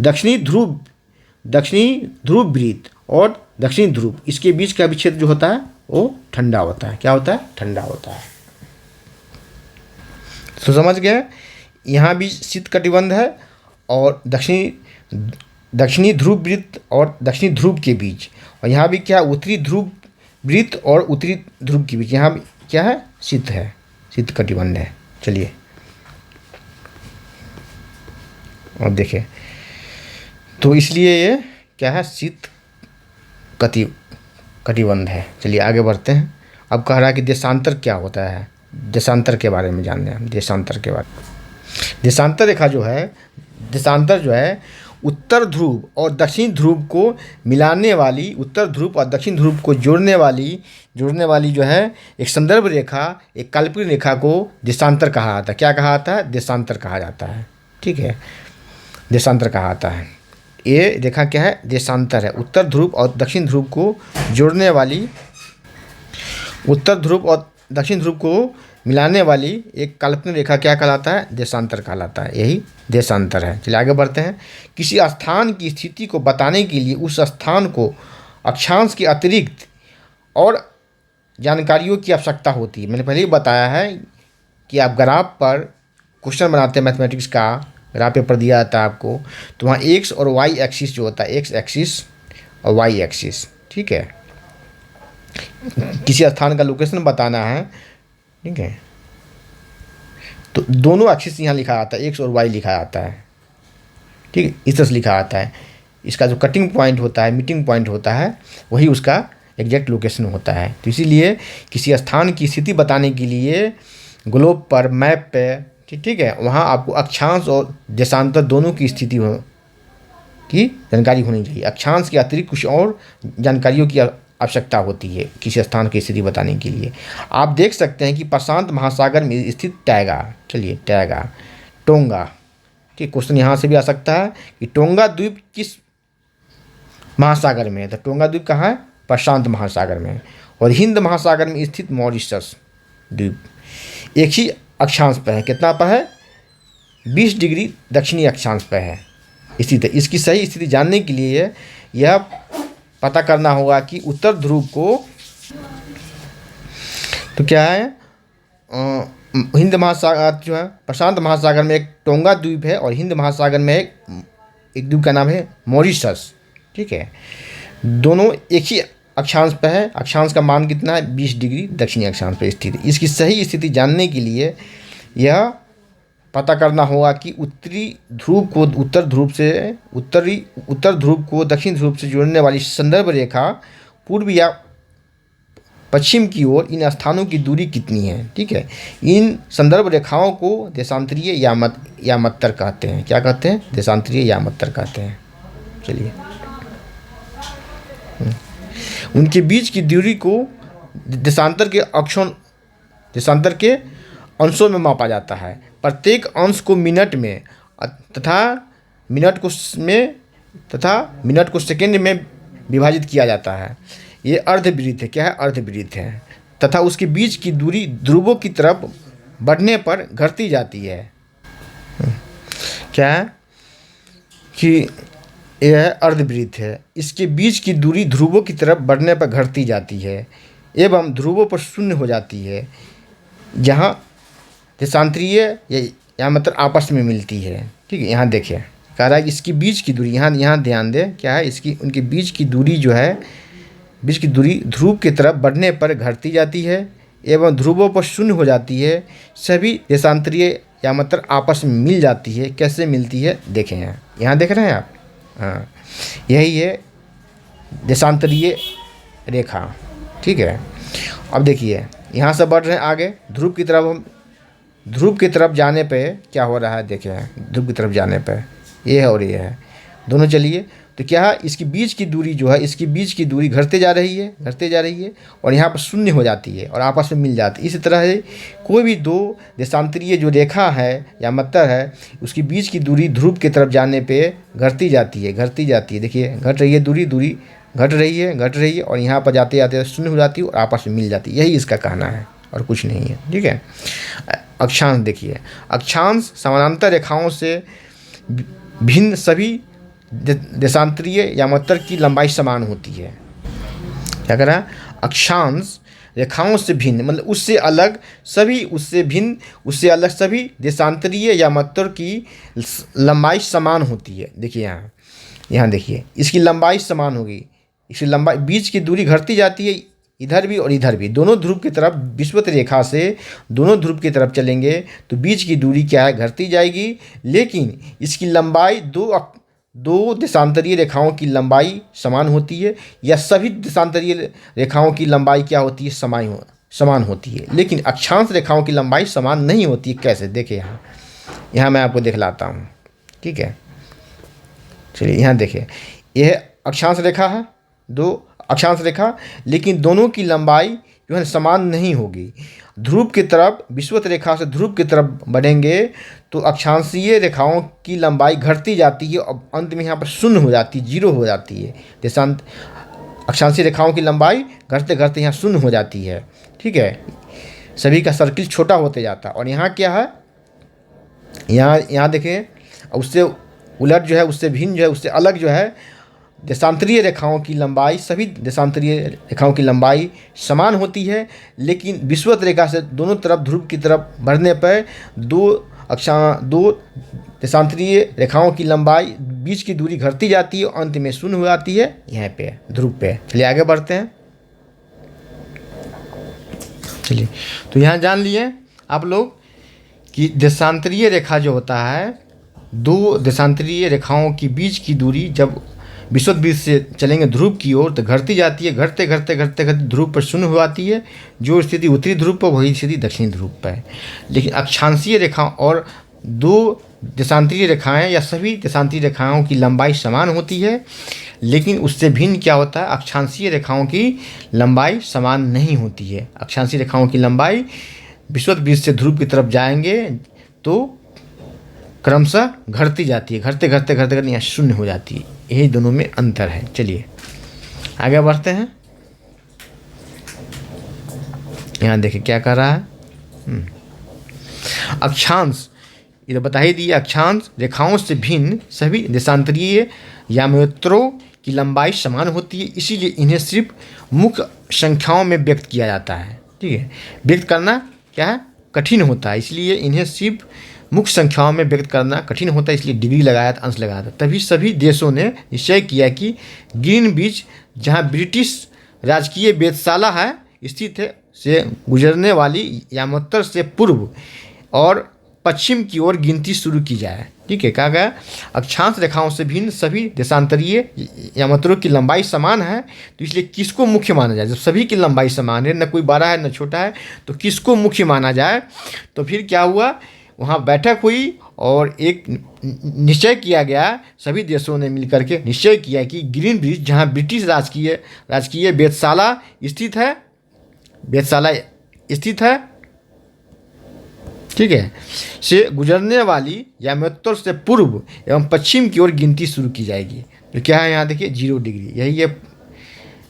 दक्षिणी ध्रुव वृत्त और दक्षिणी ध्रुव, इसके बीच का भी क्षेत्र जो होता है वो ठंडा होता है। क्या होता है? ठंडा होता है। तो समझ गए, यहाँ भी शीत कटिबंध है और दक्षिणी ध्रुव वृत्त और दक्षिणी ध्रुव के बीच, और यहाँ भी क्या, उत्तरी ध्रुव वृत्त और उत्तरी ध्रुव के बीच, यहाँ भी क्या है, शीत है, शीत कटिबंध है। चलिए और देखिए, तो इसलिए ये क्या है, शीत कटिबंध है। चलिए आगे बढ़ते हैं। अब कह रहा है कि देशांतर क्या होता है, देशांतर के बारे में जानते हैं हम। देशांतर के बारे में, देशांतर रेखा जो है, देशांतर जो है उत्तर ध्रुव और दक्षिण ध्रुव को मिलाने वाली, उत्तर ध्रुव और दक्षिण ध्रुव को जोड़ने वाली जो है एक संदर्भ रेखा, एक काल्पनिक रेखा को देशांतर कहा जाता है। क्या कहा जाता है? देशांतर कहा जाता है, ठीक है, देशांतर कहा जाता है। ये रेखा क्या है? देशांतर है। उत्तर ध्रुव और दक्षिण ध्रुव को जोड़ने वाली, उत्तर ध्रुव और दक्षिण ध्रुव को मिलाने वाली एक काल्पनिक रेखा क्या कहलाता है? देशांतर कहलाता है। यही देशांतर है। चलिए आगे बढ़ते हैं। किसी स्थान की स्थिति को बताने के लिए उस स्थान को अक्षांश के अतिरिक्त और जानकारियों की आवश्यकता होती है। मैंने पहले ही बताया है कि आप ग्राफ पर क्वेश्चन बनाते हैं, मैथमेटिक्स का ग्राफ पेपर दिया जाता है आपको, तो वहाँ एक्स और वाई एक्सिस जो होता है, एक्स एक्सिस और वाई एक्सिस, ठीक है, किसी स्थान का लोकेशन बताना है, ठीक है, तो दोनों एक्सिस यहाँ लिखा आता है, एक्स और वाई लिखा आता है, ठीक है, इस तरह से लिखा आता है। इसका जो कटिंग पॉइंट होता है, मीटिंग पॉइंट होता है, वही उसका एग्जैक्ट लोकेशन होता है। तो इसीलिए किसी स्थान की स्थिति बताने के लिए ग्लोब पर, मैप पे, ठीक है, वहाँ आपको अक्षांश और देशांतर दोनों की स्थिति की जानकारी होनी चाहिए। अक्षांश के अतिरिक्त कुछ और जानकारियों की आवश्यकता होती है किसी स्थान की स्थिति बताने के लिए। आप देख सकते हैं कि प्रशांत महासागर में स्थित टैगा, चलिए टैगा, टोंगा, ठीक, क्वेश्चन यहाँ से भी आ सकता है कि टोंगा द्वीप किस महासागर में है? तो टोंगा द्वीप कहाँ है? प्रशांत महासागर में। और हिंद महासागर में स्थित मॉरिशस द्वीप एक ही अक्षांश पर है। कितना पर है? 20 डिग्री दक्षिणी अक्षांश पर है स्थित है। इसकी सही स्थिति जानने के लिए यह पता करना होगा कि उत्तर ध्रुव को, तो क्या है, हिंद महासागर जो है, प्रशांत महासागर में एक टोंगा द्वीप है और हिंद महासागर में एक द्वीप का नाम है मॉरिशस, ठीक है, दोनों एक ही अक्षांश पर है। अक्षांश का मान कितना है? 20 डिग्री दक्षिणी अक्षांश पर स्थित है। इसकी सही स्थिति जानने के लिए यह पता करना होगा कि उत्तरी ध्रुव को उत्तर ध्रुव को दक्षिण ध्रुव से जोड़ने वाली संदर्भ रेखा पूर्व या पश्चिम की ओर इन स्थानों की दूरी कितनी है। ठीक है, इन संदर्भ रेखाओं को देशांतरीय यामत्तर कहते हैं। क्या कहते हैं? देशांतरीय यामत्तर कहते हैं। चलिए, उनके बीच की दूरी को देशांतर के अंशों में मापा जाता है। प्रत्येक अंश को मिनट में तथा मिनट को सेकंड में विभाजित किया जाता है। ये अर्धवृत्त है। क्या है? अर्धवृत्त है। तथा उसके बीच की दूरी ध्रुवों की तरफ बढ़ने पर घटती जाती है। क्या है कि यह अर्धवृत्त है। इसके बीच की दूरी ध्रुवों की तरफ बढ़ने पर घटती जाती है एवं ध्रुवों पर शून्य हो जाती है, जहाँ देशांतरीय या मतलब आपस में मिलती है। ठीक है, यहाँ देखिए कह रहा है इसकी बीच की दूरी, यहाँ ध्यान दें, क्या है इसकी, उनके बीच की दूरी जो है, बीच की दूरी ध्रुव की तरफ बढ़ने पर घटती जाती है एवं ध्रुवों पर शून्य हो जाती है। सभी देशांतरीय या मतलब आपस में मिल जाती है। कैसे मिलती है देखें, यहाँ देख रहे हैं आप। हाँ, यही है देशांतरीय रेखा। ठीक है, अब देखिए यहाँ से बढ़ रहे हैं आगे ध्रुव की तरफ जाने पे क्या हो रहा है। देखें ध्रुव की तरफ जाने पे ये है और ये है दोनों। चलिए, तो क्या है इसकी बीच की दूरी जो है, इसकी बीच की दूरी घटते जा रही है और यहाँ पर शून्य हो जाती है और आपस में मिल जाती है। इसी तरह से कोई भी दो देशांतरीय जो रेखा है या मत्तर है, उसकी बीच की दूरी ध्रुव की तरफ जाने पे घटती जाती है। देखिए घट रही है, दूरी घट रही है और यहाँ पर जाते जाते शून्य हो जाती है और आपस में मिल जाती है। यही इसका कहना है और कुछ नहीं है। ठीक है, अक्षांश देखिए, अक्षांश समानांतर रेखाओं से भिन्न सभी देशांतरीय या मत्तर की लंबाई समान होती है। क्या कह रहा है? अक्षांश रेखाओं से भिन्न मतलब उससे अलग सभी देशांतरीय या मत्तर की लंबाई समान होती है। देखिए यहाँ देखिए इसकी लंबाई समान होगी। इसकी लंबाई, बीच की दूरी घटती जाती है इधर भी और इधर भी। दोनों ध्रुव की तरफ विषुवत रेखा से दोनों ध्रुव की तरफ चलेंगे तो बीच की दूरी क्या है? घटती जाएगी। लेकिन इसकी लंबाई दो देशांतरीय रेखाओं की लंबाई समान होती है, या सभी देशांतरीय रेखाओं की लंबाई क्या होती है? समान होती है। लेकिन अक्षांश रेखाओं की लंबाई समान नहीं होती है। कैसे? देखिए यहाँ मैं आपको दिखलाता हूँ। ठीक है, चलिए यहाँ देखिए, यह अक्षांश रेखा है, दो अक्षांश रेखा, लेकिन दोनों की लंबाई जो है समान नहीं होगी। ध्रुव की तरफ विषुवत रेखा से ध्रुव की तरफ बढ़ेंगे तो अक्षांशीय रेखाओं की लंबाई घटती जाती है और अंत में यहाँ पर शून्य हो जाती है, जीरो हो जाती है। अक्षांशीय रेखाओं की लंबाई घटते घटते यहाँ शून्य हो जाती है। ठीक है, सभी का सर्किल छोटा होते जाता है। और यहाँ क्या है, यहाँ देखें, उससे उलट जो है, उससे भिन्न जो है, उससे अलग जो है, देशांतरीय रेखाओं की लंबाई, सभी देशांतरीय रेखाओं की लंबाई समान होती है। लेकिन विषुवत रेखा से दोनों तरफ ध्रुव की तरफ बढ़ने पर दो देशांतरीय रेखाओं की लंबाई, बीच की दूरी घटती जाती है और अंत में शून्य हो जाती है यहाँ पे ध्रुव पे। चलिए आगे बढ़ते हैं। चलिए, तो यहाँ जान लिए आप लोग कि देशांतरीय रेखा जो होता है, दो देशांतरीय रेखाओं की बीच की दूरी जब विषुवत वृत्त से चलेंगे ध्रुव की ओर तो घटती जाती है। घटते घटते ध्रुव पर शून्य हो जाती है। जो स्थिति उत्तरी ध्रुव पर वही स्थिति दक्षिणी ध्रुव पर है। लेकिन अक्षांशीय रेखा और दो देशांतरीय रेखाएं या सभी देशांतरीय रेखाओं की लंबाई समान होती है। लेकिन उससे भिन्न क्या होता है? अक्षांशीय रेखाओं की लंबाई समान नहीं होती है। अक्षांशीय रेखाओं की लंबाई विषुवत वृत्त से ध्रुव की तरफ जाएंगे तो क्रमशः घटती जाती है। घटते घटते यहाँ शून्य हो जाती है। यही दोनों में अंतर है। चलिए आगे बढ़ते हैं। यहाँ देखिए क्या कर रहा है। अक्षांश, ये बता ही दिया, अक्षांश रेखाओं से भिन्न सभी देशांतरीय यामत्तरों की लंबाई समान होती है। इसीलिए इन्हें सिर्फ मुख्य संख्याओं में व्यक्त किया जाता है। ठीक है, व्यक्त करना क्या है? कठिन होता है। इसलिए इन्हें सिर्फ मुख्य संख्याओं में व्यक्त करना कठिन होता है, इसलिए डिग्री लगाया था, अंश लगाया था। तभी सभी देशों ने निश्चय किया कि ग्रीनविच, जहां ब्रिटिश राजकीय वेधशाला है स्थित है, से गुजरने वाली यामत्तर से पूर्व और पश्चिम की ओर गिनती शुरू की जाए। ठीक है, कहा गया अक्षांश रेखाओं से भिन्न सभी देशांतरीय यामात्रों की लंबाई समान है, तो इसलिए किसको मुख्य माना जाए? जब सभी की लंबाई समान है, न कोई बड़ा है न छोटा है, तो किसको मुख्य माना जाए? तो फिर क्या हुआ, वहाँ बैठक हुई और एक निश्चय किया गया, सभी देशों ने मिलकर के निश्चय किया कि ग्रीन ब्रिज, जहाँ ब्रिटिश राजकीय वेधशाला स्थित है, ठीक है, से गुजरने वाली यामात्रो से पूर्व एवं पश्चिम की ओर गिनती शुरू की जाएगी। तो क्या है यहाँ देखिए 0 डिग्री, यही है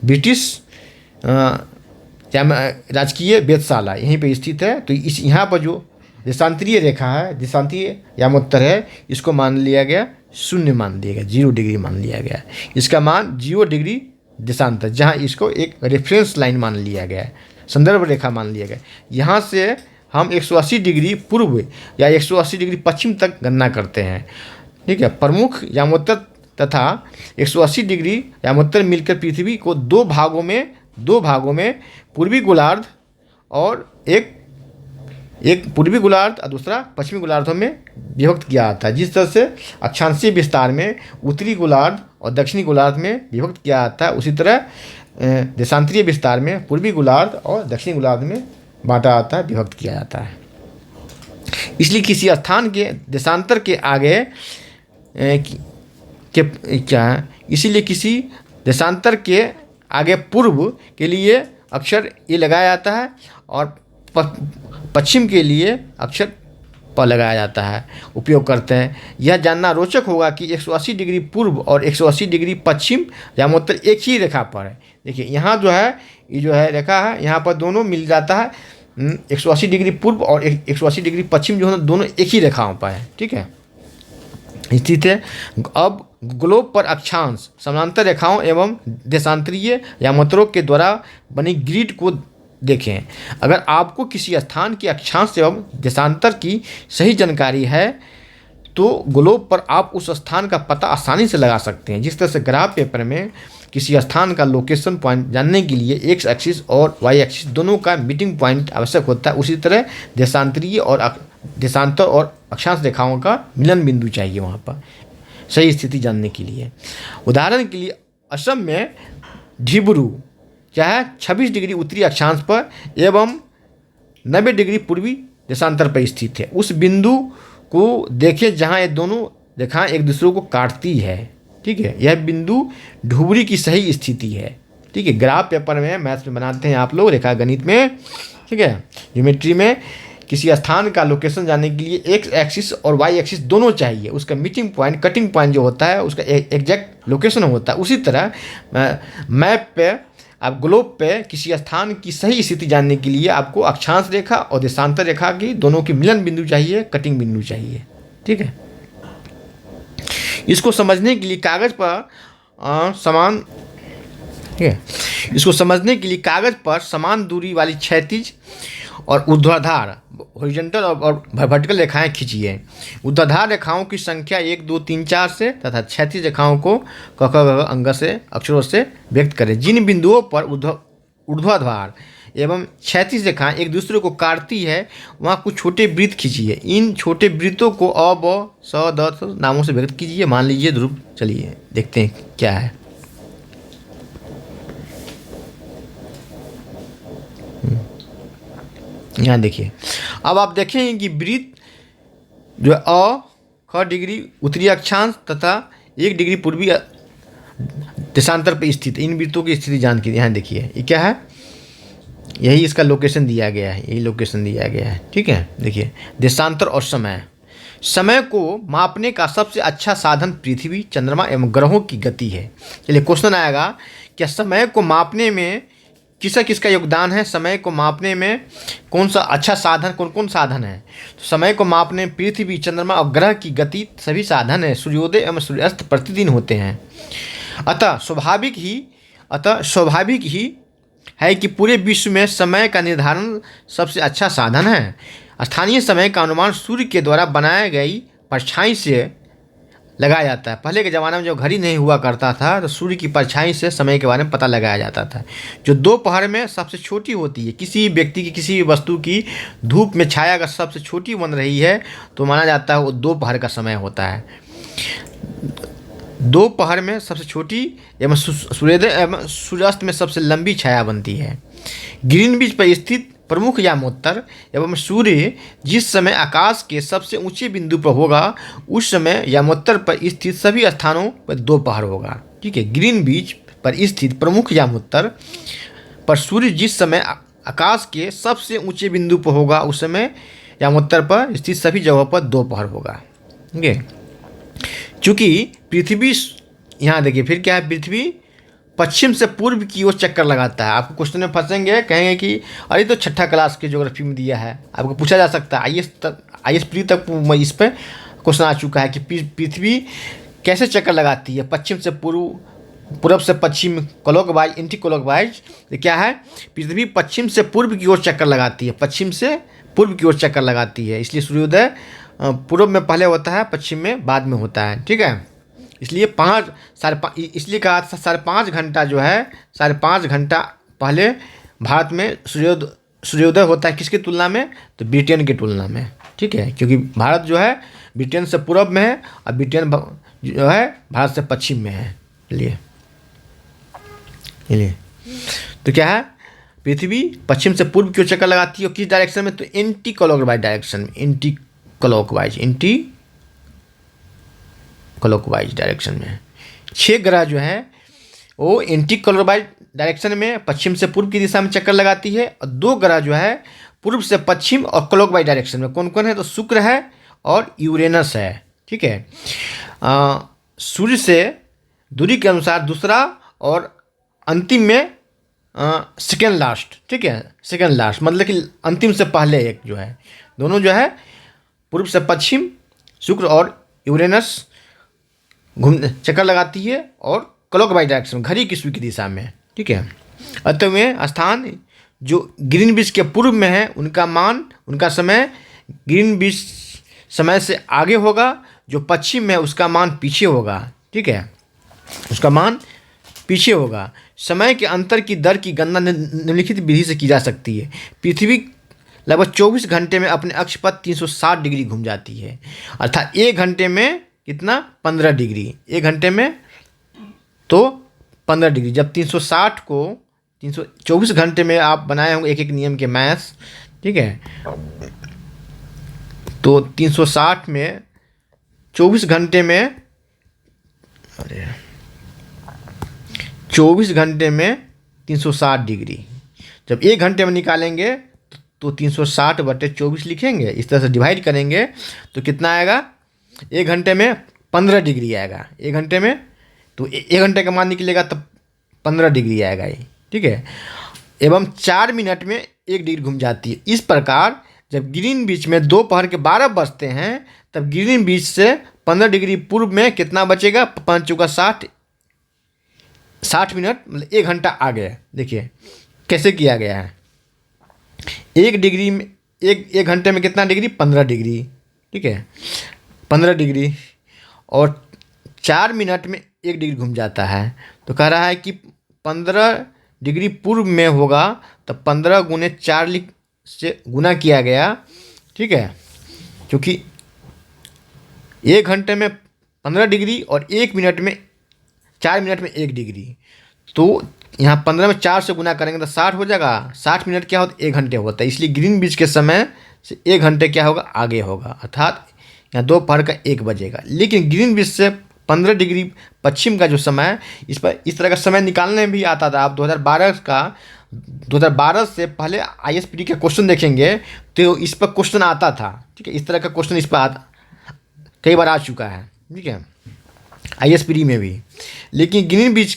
ब्रिटिश राजकीय वेधशाला यहीं पे स्थित है। तो इस यहाँ पर जो देशांतरीय रेखा है, देशांतरीय यामात्रो है, इसको मान लिया गया 0 मान लिया गया, 0 डिग्री मान लिया गया। इसका मान 0 डिग्री देशांतर, जहाँ इसको एक रेफरेंस लाइन मान लिया गया है, संदर्भ रेखा मान लिया गया। यहाँ से हम 180 डिग्री पूर्व या 180 डिग्री पश्चिम तक गणना करते हैं। ठीक है, प्रमुख यामात्रो तथा 180 डिग्री यामात्रो मिलकर पृथ्वी को दो भागों में पूर्वी गोलार्ध और एक पूर्वी गोलार्ध और दूसरा पश्चिमी गोलार्धों में विभक्त किया जाता है। जिस तरह से अक्षांशीय विस्तार में उत्तरी गोलार्ध और दक्षिणी गोलार्ध में विभक्त किया जाता है, उसी तरह देशांतरीय विस्तार में पूर्वी गोलार्ध और दक्षिणी गोलार्ध में बांटा जाता है, विभक्त किया जाता है। इसलिए किसी स्थान के देशांतर के आगे इसीलिए किसी देशांतर के आगे पूर्व के लिए अक्षर ए लगाया जाता है और पश्चिम के लिए अक्षर प लगाया जाता है, उपयोग करते हैं। यह जानना रोचक होगा कि 180 डिग्री पूर्व और 180 डिग्री पश्चिम यामात्रो एक ही रेखा पर है। देखिए यहाँ जो है, ये जो है रेखा है, यहाँ पर दोनों मिल जाता है, 180 डिग्री पूर्व और 180 डिग्री पश्चिम जो है दोनों एक ही रेखाओं पर है। ठीक है, स्थित है। अब ग्लोब पर अक्षांश समानांतर रेखाओं एवं देशांतरीय यामात्रों के द्वारा बनी ग्रिड को देखें। अगर आपको किसी स्थान के अक्षांश एवं देशांतर की सही जानकारी है तो ग्लोब पर आप उस स्थान का पता आसानी से लगा सकते हैं। जिस तरह से ग्राफ पेपर में किसी स्थान का लोकेशन पॉइंट जानने के लिए एक्स एक्सिस और वाई एक्सिस दोनों का मीटिंग पॉइंट आवश्यक होता है, उसी तरह देशांतर और अक्षांश रेखाओं का मिलन बिंदु चाहिए वहाँ पर सही स्थिति जानने के लिए। उदाहरण के लिए असम में ढिब्रू चाहे 26 डिग्री उत्तरी अक्षांश पर एवं 90 डिग्री पूर्वी देशांतर पर स्थित है। उस बिंदु को देखें जहाँ ये दोनों रेखाएं एक दूसरे को काटती है। ठीक है, यह बिंदु ढुबरी की सही स्थिति है। ठीक है, ग्राफ पेपर में मैथ्स में बनाते हैं आप लोग, रेखा गणित में, ठीक है, ज्योमेट्री में किसी स्थान का लोकेशन जानने के लिए एक्स एक्सिस और वाई एक्सिस दोनों चाहिए। उसका मीटिंग पॉइंट, कटिंग पॉइंट जो होता है उसका एग्जैक्ट लोकेशन होता है। उसी तरह मैप पे, आप ग्लोब पे किसी स्थान की सही स्थिति जानने के लिए आपको अक्षांश रेखा और देशांतर रेखा की दोनों की मिलन बिंदु चाहिए, कटिंग बिंदु चाहिए। ठीक है, इसको समझने के लिए कागज पर समान दूरी वाली क्षैतिज और ऊर्ध्वाधर हॉरिजॉन्टल और वर्टिकल रेखाएं खींचिए। ऊर्ध्वाधर रेखाओं की संख्या 1 2 3 4 से तथा क्षैतिज रेखाओं को क ख ग अंग से अक्षरों से व्यक्त करें। जिन बिंदुओं पर ऊर्ध्वाधर एवं क्षैतिज रेखाएं एक दूसरे को काटती है वहाँ कुछ छोटे वृत्त खींचिए। इन छोटे वृत्तों को अ ब स द नामों से व्यक्त कीजिए। मान लीजिए ध्रुव, चलिए देखते हैं क्या है। यहाँ देखिए, अब आप देखेंगे कि वृत्त जो ख डिग्री उत्तरी अक्षांश तथा 1 डिग्री पूर्वी देशांतर पर स्थित, इन वृत्तों की स्थिति जान के यहाँ देखिए ये क्या है, यही इसका लोकेशन दिया गया है, यही लोकेशन दिया गया है। ठीक है, देखिए देशांतर और समय को मापने का सबसे अच्छा साधन पृथ्वी, चंद्रमा एवं ग्रहों की गति है। चलिए क्वेश्चन आएगा, क्या समय को मापने में किसका योगदान है? समय को मापने में कौन सा अच्छा साधन, कौन साधन है? तो समय को मापने पृथ्वी, चंद्रमा और ग्रह की गति सभी साधन है। सूर्योदय एवं सूर्यास्त प्रतिदिन होते हैं। अतः स्वाभाविक ही है कि पूरे विश्व में समय का निर्धारण सबसे अच्छा साधन है। स्थानीय समय का अनुमान सूर्य के द्वारा बनाई गई परछाई से लगाया जाता है। पहले के ज़माने में जब घड़ी नहीं हुआ करता था तो सूर्य की परछाई से समय के बारे में पता लगाया जाता था, जो दोपहर में सबसे छोटी होती है। किसी व्यक्ति की, किसी भी वस्तु की धूप में छाया अगर सबसे छोटी बन रही है तो माना जाता है वो दोपहर का समय होता है। दोपहर में सबसे छोटी एवं सूर्योदय एवं सूर्यास्त में सबसे लंबी छाया बनती है। ग्रीनविच पर स्थित प्रमुख यामोत्तर एवं सूर्य जिस समय आकाश के सबसे ऊंचे बिंदु पर होगा उस समय यामोत्तर पर स्थित सभी स्थानों पर दोपहर होगा। ठीक है, ग्रीनविच पर स्थित प्रमुख यामोत्तर पर सूर्य जिस समय आकाश के सबसे ऊंचे बिंदु पर होगा उस समय यामोत्तर पर स्थित सभी जगहों पर दोपहर होगा। ठीक है, चूँकि पृथ्वी, यहाँ देखिए फिर क्या है, पृथ्वी पश्चिम से पूर्व की ओर चक्कर लगाता है। आपको क्वेश्चन में फंसेंगे, कहेंगे कि अरे तो छठा क्लास के ज्योग्राफी में दिया है, आपको पूछा जा सकता है। आईएएस प्री तक इस पर क्वेश्चन आ चुका है कि पृथ्वी कैसे चक्कर लगाती है, पश्चिम से पूर्व, पूर्व से पश्चिम, क्लॉकवाइज, एंटी क्लॉकवाइज। क्या है, पृथ्वी पश्चिम से पूर्व की ओर चक्कर लगाती है, पश्चिम से पूर्व की ओर चक्कर लगाती है। इसलिए सूर्योदय पूर्व में पहले होता है, पश्चिम में बाद में होता है। ठीक है, इसलिए इसलिए कहा 5.5 घंटा जो है, 5.5 घंटा पहले भारत में सूर्योदय होता है। किसकी तुलना में, तो ब्रिटेन की तुलना में। ठीक है, क्योंकि भारत जो है ब्रिटेन से पूर्व में है और ब्रिटेन जो है भारत से पश्चिम में है। चलिए तो क्या है, पृथ्वी पश्चिम से पूर्व की ओर चक्कर लगाती है। किस डायरेक्शन में, तो एंटी क्लॉकवाइज डायरेक्शन में, एंटी क्लॉकवाइज डायरेक्शन में। 6 ग्रह जो है वो एंटी क्लॉकवाइज डायरेक्शन में पश्चिम से पूर्व की दिशा में चक्कर लगाती है, और 2 ग्रह जो है पूर्व से पश्चिम और क्लॉकवाइज डायरेक्शन में। कौन कौन है, तो शुक्र है और यूरेनस है। ठीक है, सूर्य से दूरी के अनुसार दूसरा और अंतिम में सेकेंड लास्ट। ठीक है, सेकेंड लास्ट मतलब कि अंतिम से पहले एक जो है, दोनों जो है पूर्व से पश्चिम, शुक्र और यूरेनस चक्कर लगाती है और क्लॉकवाइज डायरेक्शन में, घड़ी की सुई की दिशा में। ठीक है, अतः में स्थान जो ग्रीनविच के पूर्व में है उनका समय ग्रीनविच समय से आगे होगा, जो पश्चिम में उसका मान पीछे होगा। ठीक है, उसका मान पीछे होगा। समय के अंतर की दर की गणना निम्नलिखित विधि से की जा सकती है। पृथ्वी लगभग 24 घंटे में अपने अक्ष पर 360 डिग्री घूम जाती है, अर्थात 1 घंटे में कितना, 15 डिग्री। 1 घंटे में तो 15 डिग्री। जब 360 को 324 घंटे में आप बनाए होंगे एक एक नियम के मैथ्स। ठीक है, तो 360 में 24 घंटे में, 24 घंटे में 360 डिग्री। जब 1 घंटे में निकालेंगे तो 360/24 लिखेंगे, इस तरह से डिवाइड करेंगे तो कितना आएगा, 1 घंटे में 15 डिग्री आएगा। 1 घंटे में तो 1 घंटे का मान निकलेगा तो 15 डिग्री आएगा ये। ठीक है, एवं 4 मिनट में 1 डिग्री घूम जाती है। इस प्रकार जब ग्रीनविच में दोपहर के 12 बजते हैं तब ग्रीनविच से 15 डिग्री पूर्व में कितना बचेगा, 5 चौका 60, 60 मिनट मतलब 1 घंटा आगे। देखिए कैसे किया गया है, 1 डिग्री में 1 घंटे में कितना डिग्री, 15 डिग्री। ठीक है, 15 डिग्री, और 4 मिनट में 1 डिग्री घूम जाता है। तो कह रहा है कि 15 डिग्री पूर्व में होगा तो 15 गुने 4 से गुना किया गया। ठीक है, क्योंकि 1 घंटे में 15 डिग्री और 1 मिनट में 4 मिनट में 1 डिग्री, तो यहाँ 15 में 4 से गुना करेंगे तो 60 हो जाएगा। 60 मिनट क्या होता है, 1 घंटे होता है। इसलिए ग्रीनविच के समय से 1 घंटे क्या होगा, आगे होगा, अर्थात यहाँ दोपहर का 1 बजेगा। लेकिन ग्रीनविच से 15 डिग्री पश्चिम का जो समय है, इस तरह का समय निकालने भी आता था। आप 2012 से पहले आईएएस का क्वेश्चन देखेंगे तो इस पर क्वेश्चन आता था। ठीक है, इस तरह का क्वेश्चन इस पर कई बार आ चुका है। ठीक है, आईएएस में भी। लेकिन ग्रीनविच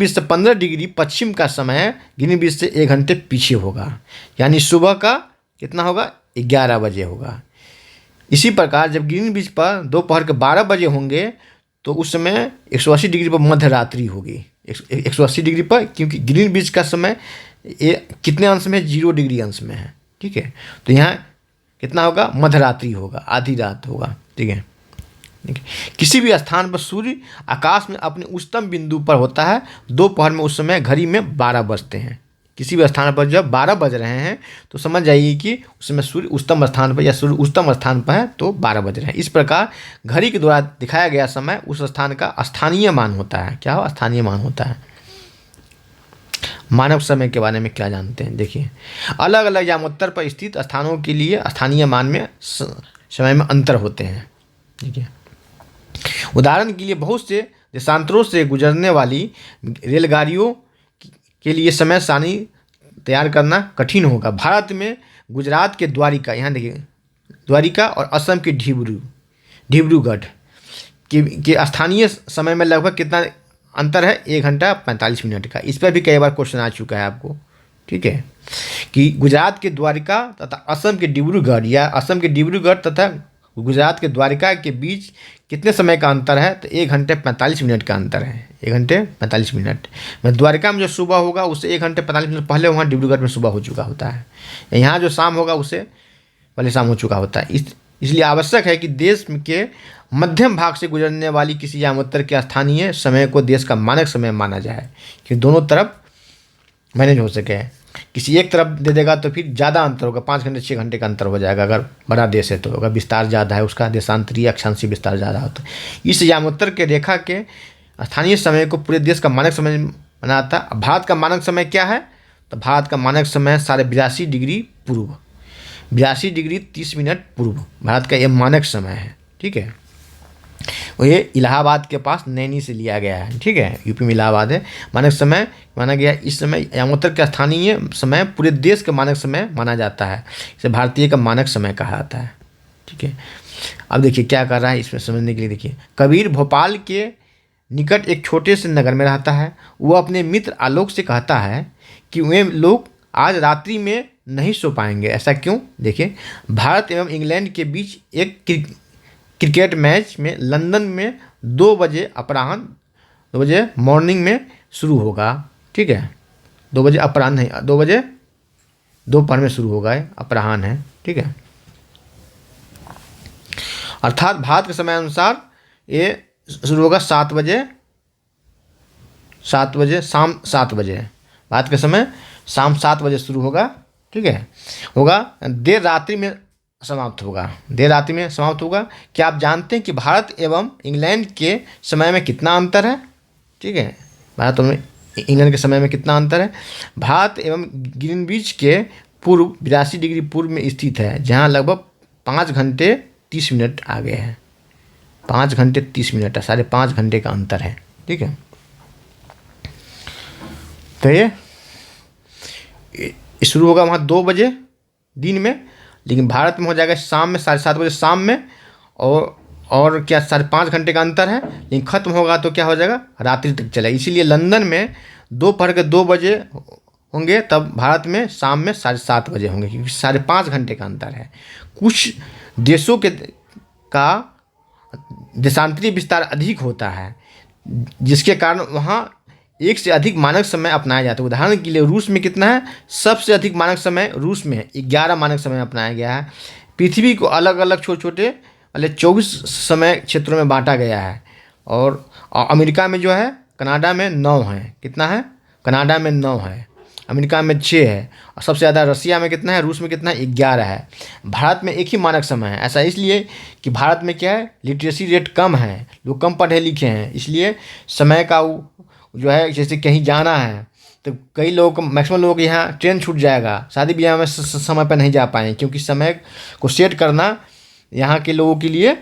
से 15 डिग्री पश्चिम का समय ग्रीनविच से 1 घंटे पीछे होगा, यानी सुबह का कितना होगा, 11 बजे होगा। इसी प्रकार जब ग्रीनविच पर दोपहर के 12 बजे होंगे तो उस समय 180 डिग्री पर मध्य रात्रि होगी। 180 डिग्री पर, क्योंकि ग्रीनविच का समय कितने अंश में है, 0 डिग्री अंश में है। ठीक है, तो यहाँ कितना होगा, मध्य रात्रि होगा, आधी रात होगा। ठीक है, देखिए, किसी भी स्थान पर सूर्य आकाश में अपने उच्चतम बिंदु पर होता है दोपहर में, उस समय घड़ी में 12 बजते हैं। किसी भी स्थान पर जब 12 बज रहे हैं तो समझ जाइए कि उस समय सूर्य उच्चतम स्थान पर या सूर्य उच्चतम स्थान पर है तो 12 बज रहे हैं। इस प्रकार घड़ी के द्वारा दिखाया गया समय उस स्थान का स्थानीय मान होता है। क्या हो? स्थानीय मान होता है। मानव समय के बारे में क्या जानते हैं? देखिए, अलग अलग यामोत्तर पर स्थित स्थानों के लिए स्थानीय मान में समय में अंतर होते हैं। ठीक है, उदाहरण के लिए बहुत से देशांतरों से गुजरने वाली रेलगाड़ियों के लिए समय सारणी तैयार करना कठिन होगा। भारत में गुजरात के द्वारिका, यहाँ देखिए द्वारिका, और असम के डिब्रूगढ़ के स्थानीय समय में लगभग कितना अंतर है? 1 घंटा 45 मिनट का। इस पर भी कई बार क्वेश्चन आ चुका है आपको। ठीक है, कि गुजरात के द्वारिका तथा असम के डिब्रूगढ़ या असम के डिब्रूगढ़ तथा गुजरात के द्वारिका के बीच कितने समय का अंतर है? तो 1 घंटे 45 मिनट का अंतर है। 1 घंटे 45 मिनट में द्वारिका में जो सुबह होगा उससे 1 घंटे 45 मिनट पहले वहाँ डिब्रूगढ़ में सुबह हो चुका होता है। यहाँ जो शाम होगा उससे पहले शाम हो चुका होता है। इसलिए आवश्यक है कि देश के मध्यम भाग से गुजरने वाली किसी यामोत्तर के स्थानीय समय को देश का मानक समय माना जाए, कि दोनों तरफ मैनेज हो सके। किसी एक तरफ दे देगा तो फिर ज़्यादा अंतर होगा, 5 घंटे 6 घंटे का अंतर हो जाएगा अगर बड़ा देश है तो। अगर विस्तार ज़्यादा है, उसका देशांतरीय अक्षांशीय विस्तार ज़्यादा होता है। इस यामोत्तर के रेखा के स्थानीय समय को पूरे देश का मानक समय बनाता है। भारत का मानक समय क्या है? तो भारत का मानक समय 82.5 डिग्री पूर्व, 82 डिग्री 30 मिनट पूर्व भारत का ये मानक समय है। ठीक है, और ये इलाहाबाद के पास नैनी से लिया गया है। ठीक है, यूपी में इलाहाबाद है। मानक समय माना गया। इस समय यामोत्तर का स्थानीय समय पूरे देश का मानक समय माना जाता है। इसे भारतीय का मानक समय कहा जाता है। ठीक है, अब देखिए क्या कर रहा है इसमें समझने के लिए। देखिए, कबीर भोपाल के निकट एक छोटे से नगर में रहता है। वो अपने मित्र आलोक से कहता है कि वे लोग आज रात्रि में नहीं सो पाएंगे। ऐसा क्यों? देखिए, भारत एवं इंग्लैंड के बीच एक क्रिकेट मैच में लंदन में 2 बजे अपराह्न 2 बजे मॉर्निंग में शुरू होगा। ठीक है, 2 बजे अपराह्न नहीं, 2 बजे दोपहर में शुरू होगा, अपराह्न है। ठीक है, अर्थात भारत के समय अनुसार ये शुरू होगा 7 बजे, शाम 7 बजे। भारत के समय शाम 7 बजे शुरू होगा। ठीक है, होगा देर रात्रि में समाप्त होगा। क्या आप जानते हैं कि भारत एवं इंग्लैंड के समय में कितना अंतर है? ठीक है, भारत और इंग्लैंड के समय में कितना अंतर है? भारत एवं ग्रीनविच के पूर्व 82 डिग्री पूर्व में स्थित है, जहाँ लगभग 5 घंटे 30 मिनट आगे है। 5 घंटे 30 मिनट है, 5.5 घंटे का अंतर है। ठीक है, तो ये शुरू होगा वहाँ 2 बजे दिन में, लेकिन भारत में हो जाएगा शाम में 7:30 बजे शाम में। और क्या 5.5 घंटे का अंतर है, लेकिन ख़त्म होगा तो क्या हो जाएगा? रात्रि तक चलेगा। इसीलिए लंदन में दोपहर के 2 बजे होंगे, तब भारत में शाम में 7:30 बजे होंगे, क्योंकि 5.5 घंटे का अंतर है। कुछ देशों का देशांतरीय विस्तार अधिक होता है, जिसके कारण वहाँ एक से अधिक मानक समय अपनाया जाता है। उदाहरण के लिए रूस में कितना है? सबसे अधिक मानक समय रूस में है, 11 मानक समय अपनाया गया है। पृथ्वी को अलग अलग छोटे 24 समय क्षेत्रों में बांटा गया है। और अमेरिका में जो है, कनाडा में 9 है। कितना है? कनाडा में 9 है, अमेरिका में 6 है, और सबसे ज़्यादा रसिया में कितना है? रूस में कितना है? 11 है। भारत में एक ही मानक समय है। ऐसा इसलिए कि भारत में क्या है? लिटरेसी रेट कम है, लोग कम पढ़े लिखे हैं, इसलिए समय का जो है, जैसे कहीं जाना है तो कई लोग, मैक्सिमम लोगों के यहाँ ट्रेन छूट जाएगा, शादी ब्याह में समय पर नहीं जा पाए, क्योंकि समय को सेट करना यहाँ के लोगों के लिए,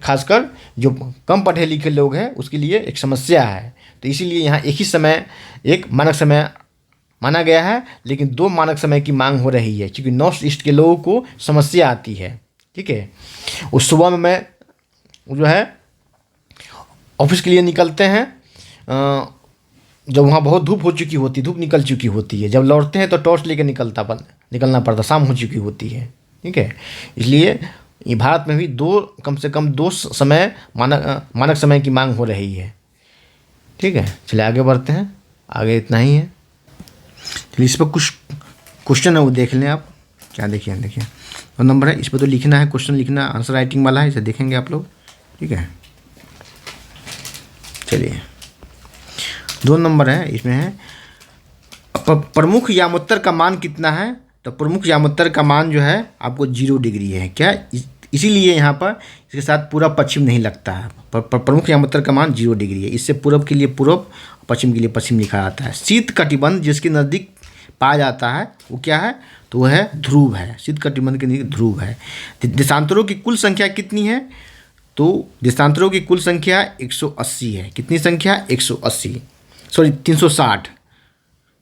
खासकर जो कम पढ़े लिखे लोग हैं उसके लिए एक समस्या है। तो इसीलिए यहाँ एक ही समय, एक मानक समय माना गया है, लेकिन 2 मानक समय की मांग हो रही है, क्योंकि नॉर्थ ईस्ट के लोगों को समस्या आती है। ठीक है, उस सुबह में मैं जो है ऑफिस के लिए निकलते हैं, जब वहाँ बहुत धूप हो चुकी होती, धूप निकल चुकी होती है। जब लौटते हैं तो टॉर्च लेकर निकलना पड़ता, शाम हो चुकी होती है। ठीक है, इसलिए ये भारत में भी कम से कम 2 समय मानक समय की मांग हो रही है। ठीक है, चलिए आगे बढ़ते हैं। आगे इतना ही है। चलिए इस पर कुछ क्वेश्चन है, वो देख लें आप। क्या देखिए तो नंबर है, इस पर तो लिखना है, क्वेश्चन लिखना, आंसर राइटिंग वाला है, इसे देखेंगे आप लोग। ठीक है। चलिए 2 नंबर है, इसमें है प्रमुख यामोत्तर का मान कितना है। तो प्रमुख यामोत्तर का मान जो है आपको 0 डिग्री है। क्या इसीलिए यहाँ पर इसके साथ पूरा पश्चिम नहीं लगता है। प्रमुख यामोत्तर का मान 0 डिग्री है। इससे पूर्व के लिए पूर्व, पश्चिम के लिए पश्चिम लिखा जाता है। शीत कटिबंध जिसके नज़दीक पाया जाता है वो क्या है, तो वह है ध्रुव है। शीत कटिबंध के नज़दीक ध्रुव है। देशांतरों की कुल संख्या कितनी है, तो देशांतरों की कुल संख्या 180 है। कितनी संख्या, 180, सॉरी 360।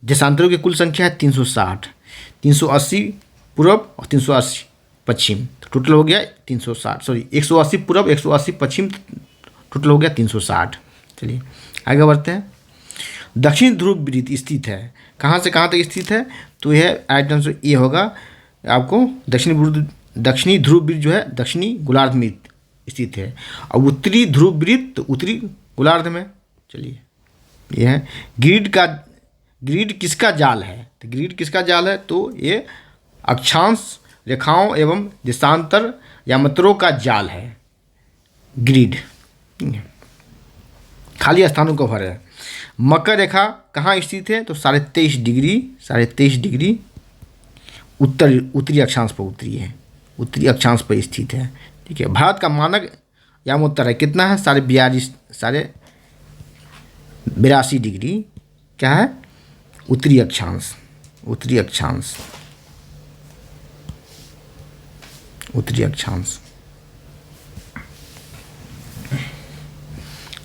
देशांतरों की कुल संख्या है 360। 380 पूर्व और 380 पश्चिम, तो टोटल हो गया 360, सॉरी 180 पूर्व 180 पश्चिम, टोटल हो गया 360। चलिए आगे बढ़ते हैं। दक्षिण ध्रुव वृत्त स्थित है, कहाँ से कहाँ तक स्थित है, तो यह राइट आंसर ये होगा आपको। दक्षिणी ध्रुव वृत्त जो है दक्षिणी गोलार्ध में स्थित है, और उत्तरी ध्रुव वृत्त तो उत्तरी गोलार्ध में। चलिए यह है ग्रिड किसका जाल है, तो ग्रिड किसका जाल है, तो ये अक्षांश रेखाओं एवं देशांतर यामोत्तरों का जाल है ग्रिड। खाली स्थानों को भर है। मकर रेखा कहाँ स्थित है, तो 23.5 डिग्री उत्तरी अक्षांश पर उत्तरी है, उत्तरी अक्षांश पर स्थित है। ठीक है। भारत का मानक यामोत्तर है कितना है, 82 डिग्री, क्या है, उत्तरी अक्षांश।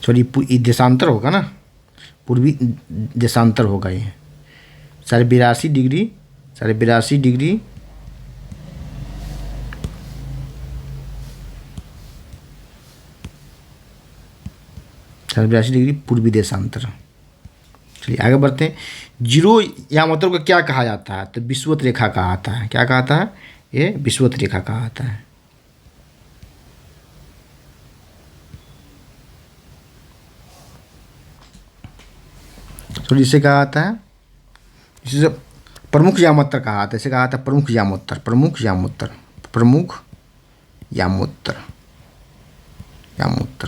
सॉरी देशांतर होगा ना, पूर्वी देशांतर होगा ये। 82 डिग्री 82 डिग्री पूर्वी देशांतर। चलिए आगे बढ़ते हैं। जीरो यामोत्तर को क्या कहा जाता है, तो विषुवत रेखा कहा जाता है। क्या कहा जाता है, ये विषुवत रेखा कहा जाता है। तो जिसे कहा जाता है, जिसे प्रमुख यामोत्तर कहा जाता है। इसे कहा जाता है प्रमुख यामोत्तर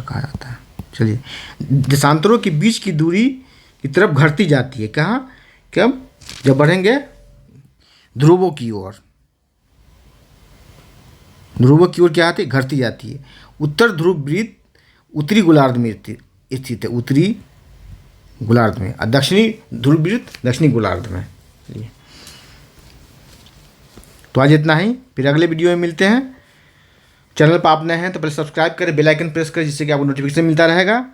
कहा जाता है। चलिए देशांतरों के बीच की दूरी की तरफ घटती जाती है। कहाँ, कब, जब बढ़ेंगे ध्रुवों की ओर। क्या आती है, घटती जाती है। उत्तर ध्रुव वृत्त उत्तरी गोलार्ध में स्थित है, उत्तरी गोलार्ध में, और दक्षिणी ध्रुव वृत्त दक्षिणी गोलार्ध में। तो आज इतना ही, फिर अगले वीडियो में मिलते हैं। चैनल पर आप नए हैं तो पहले सब्सक्राइब करें, बेल आइकन प्रेस करें, जिससे कि आपको नोटिफिकेशन मिलता रहेगा।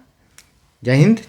जय हिंद।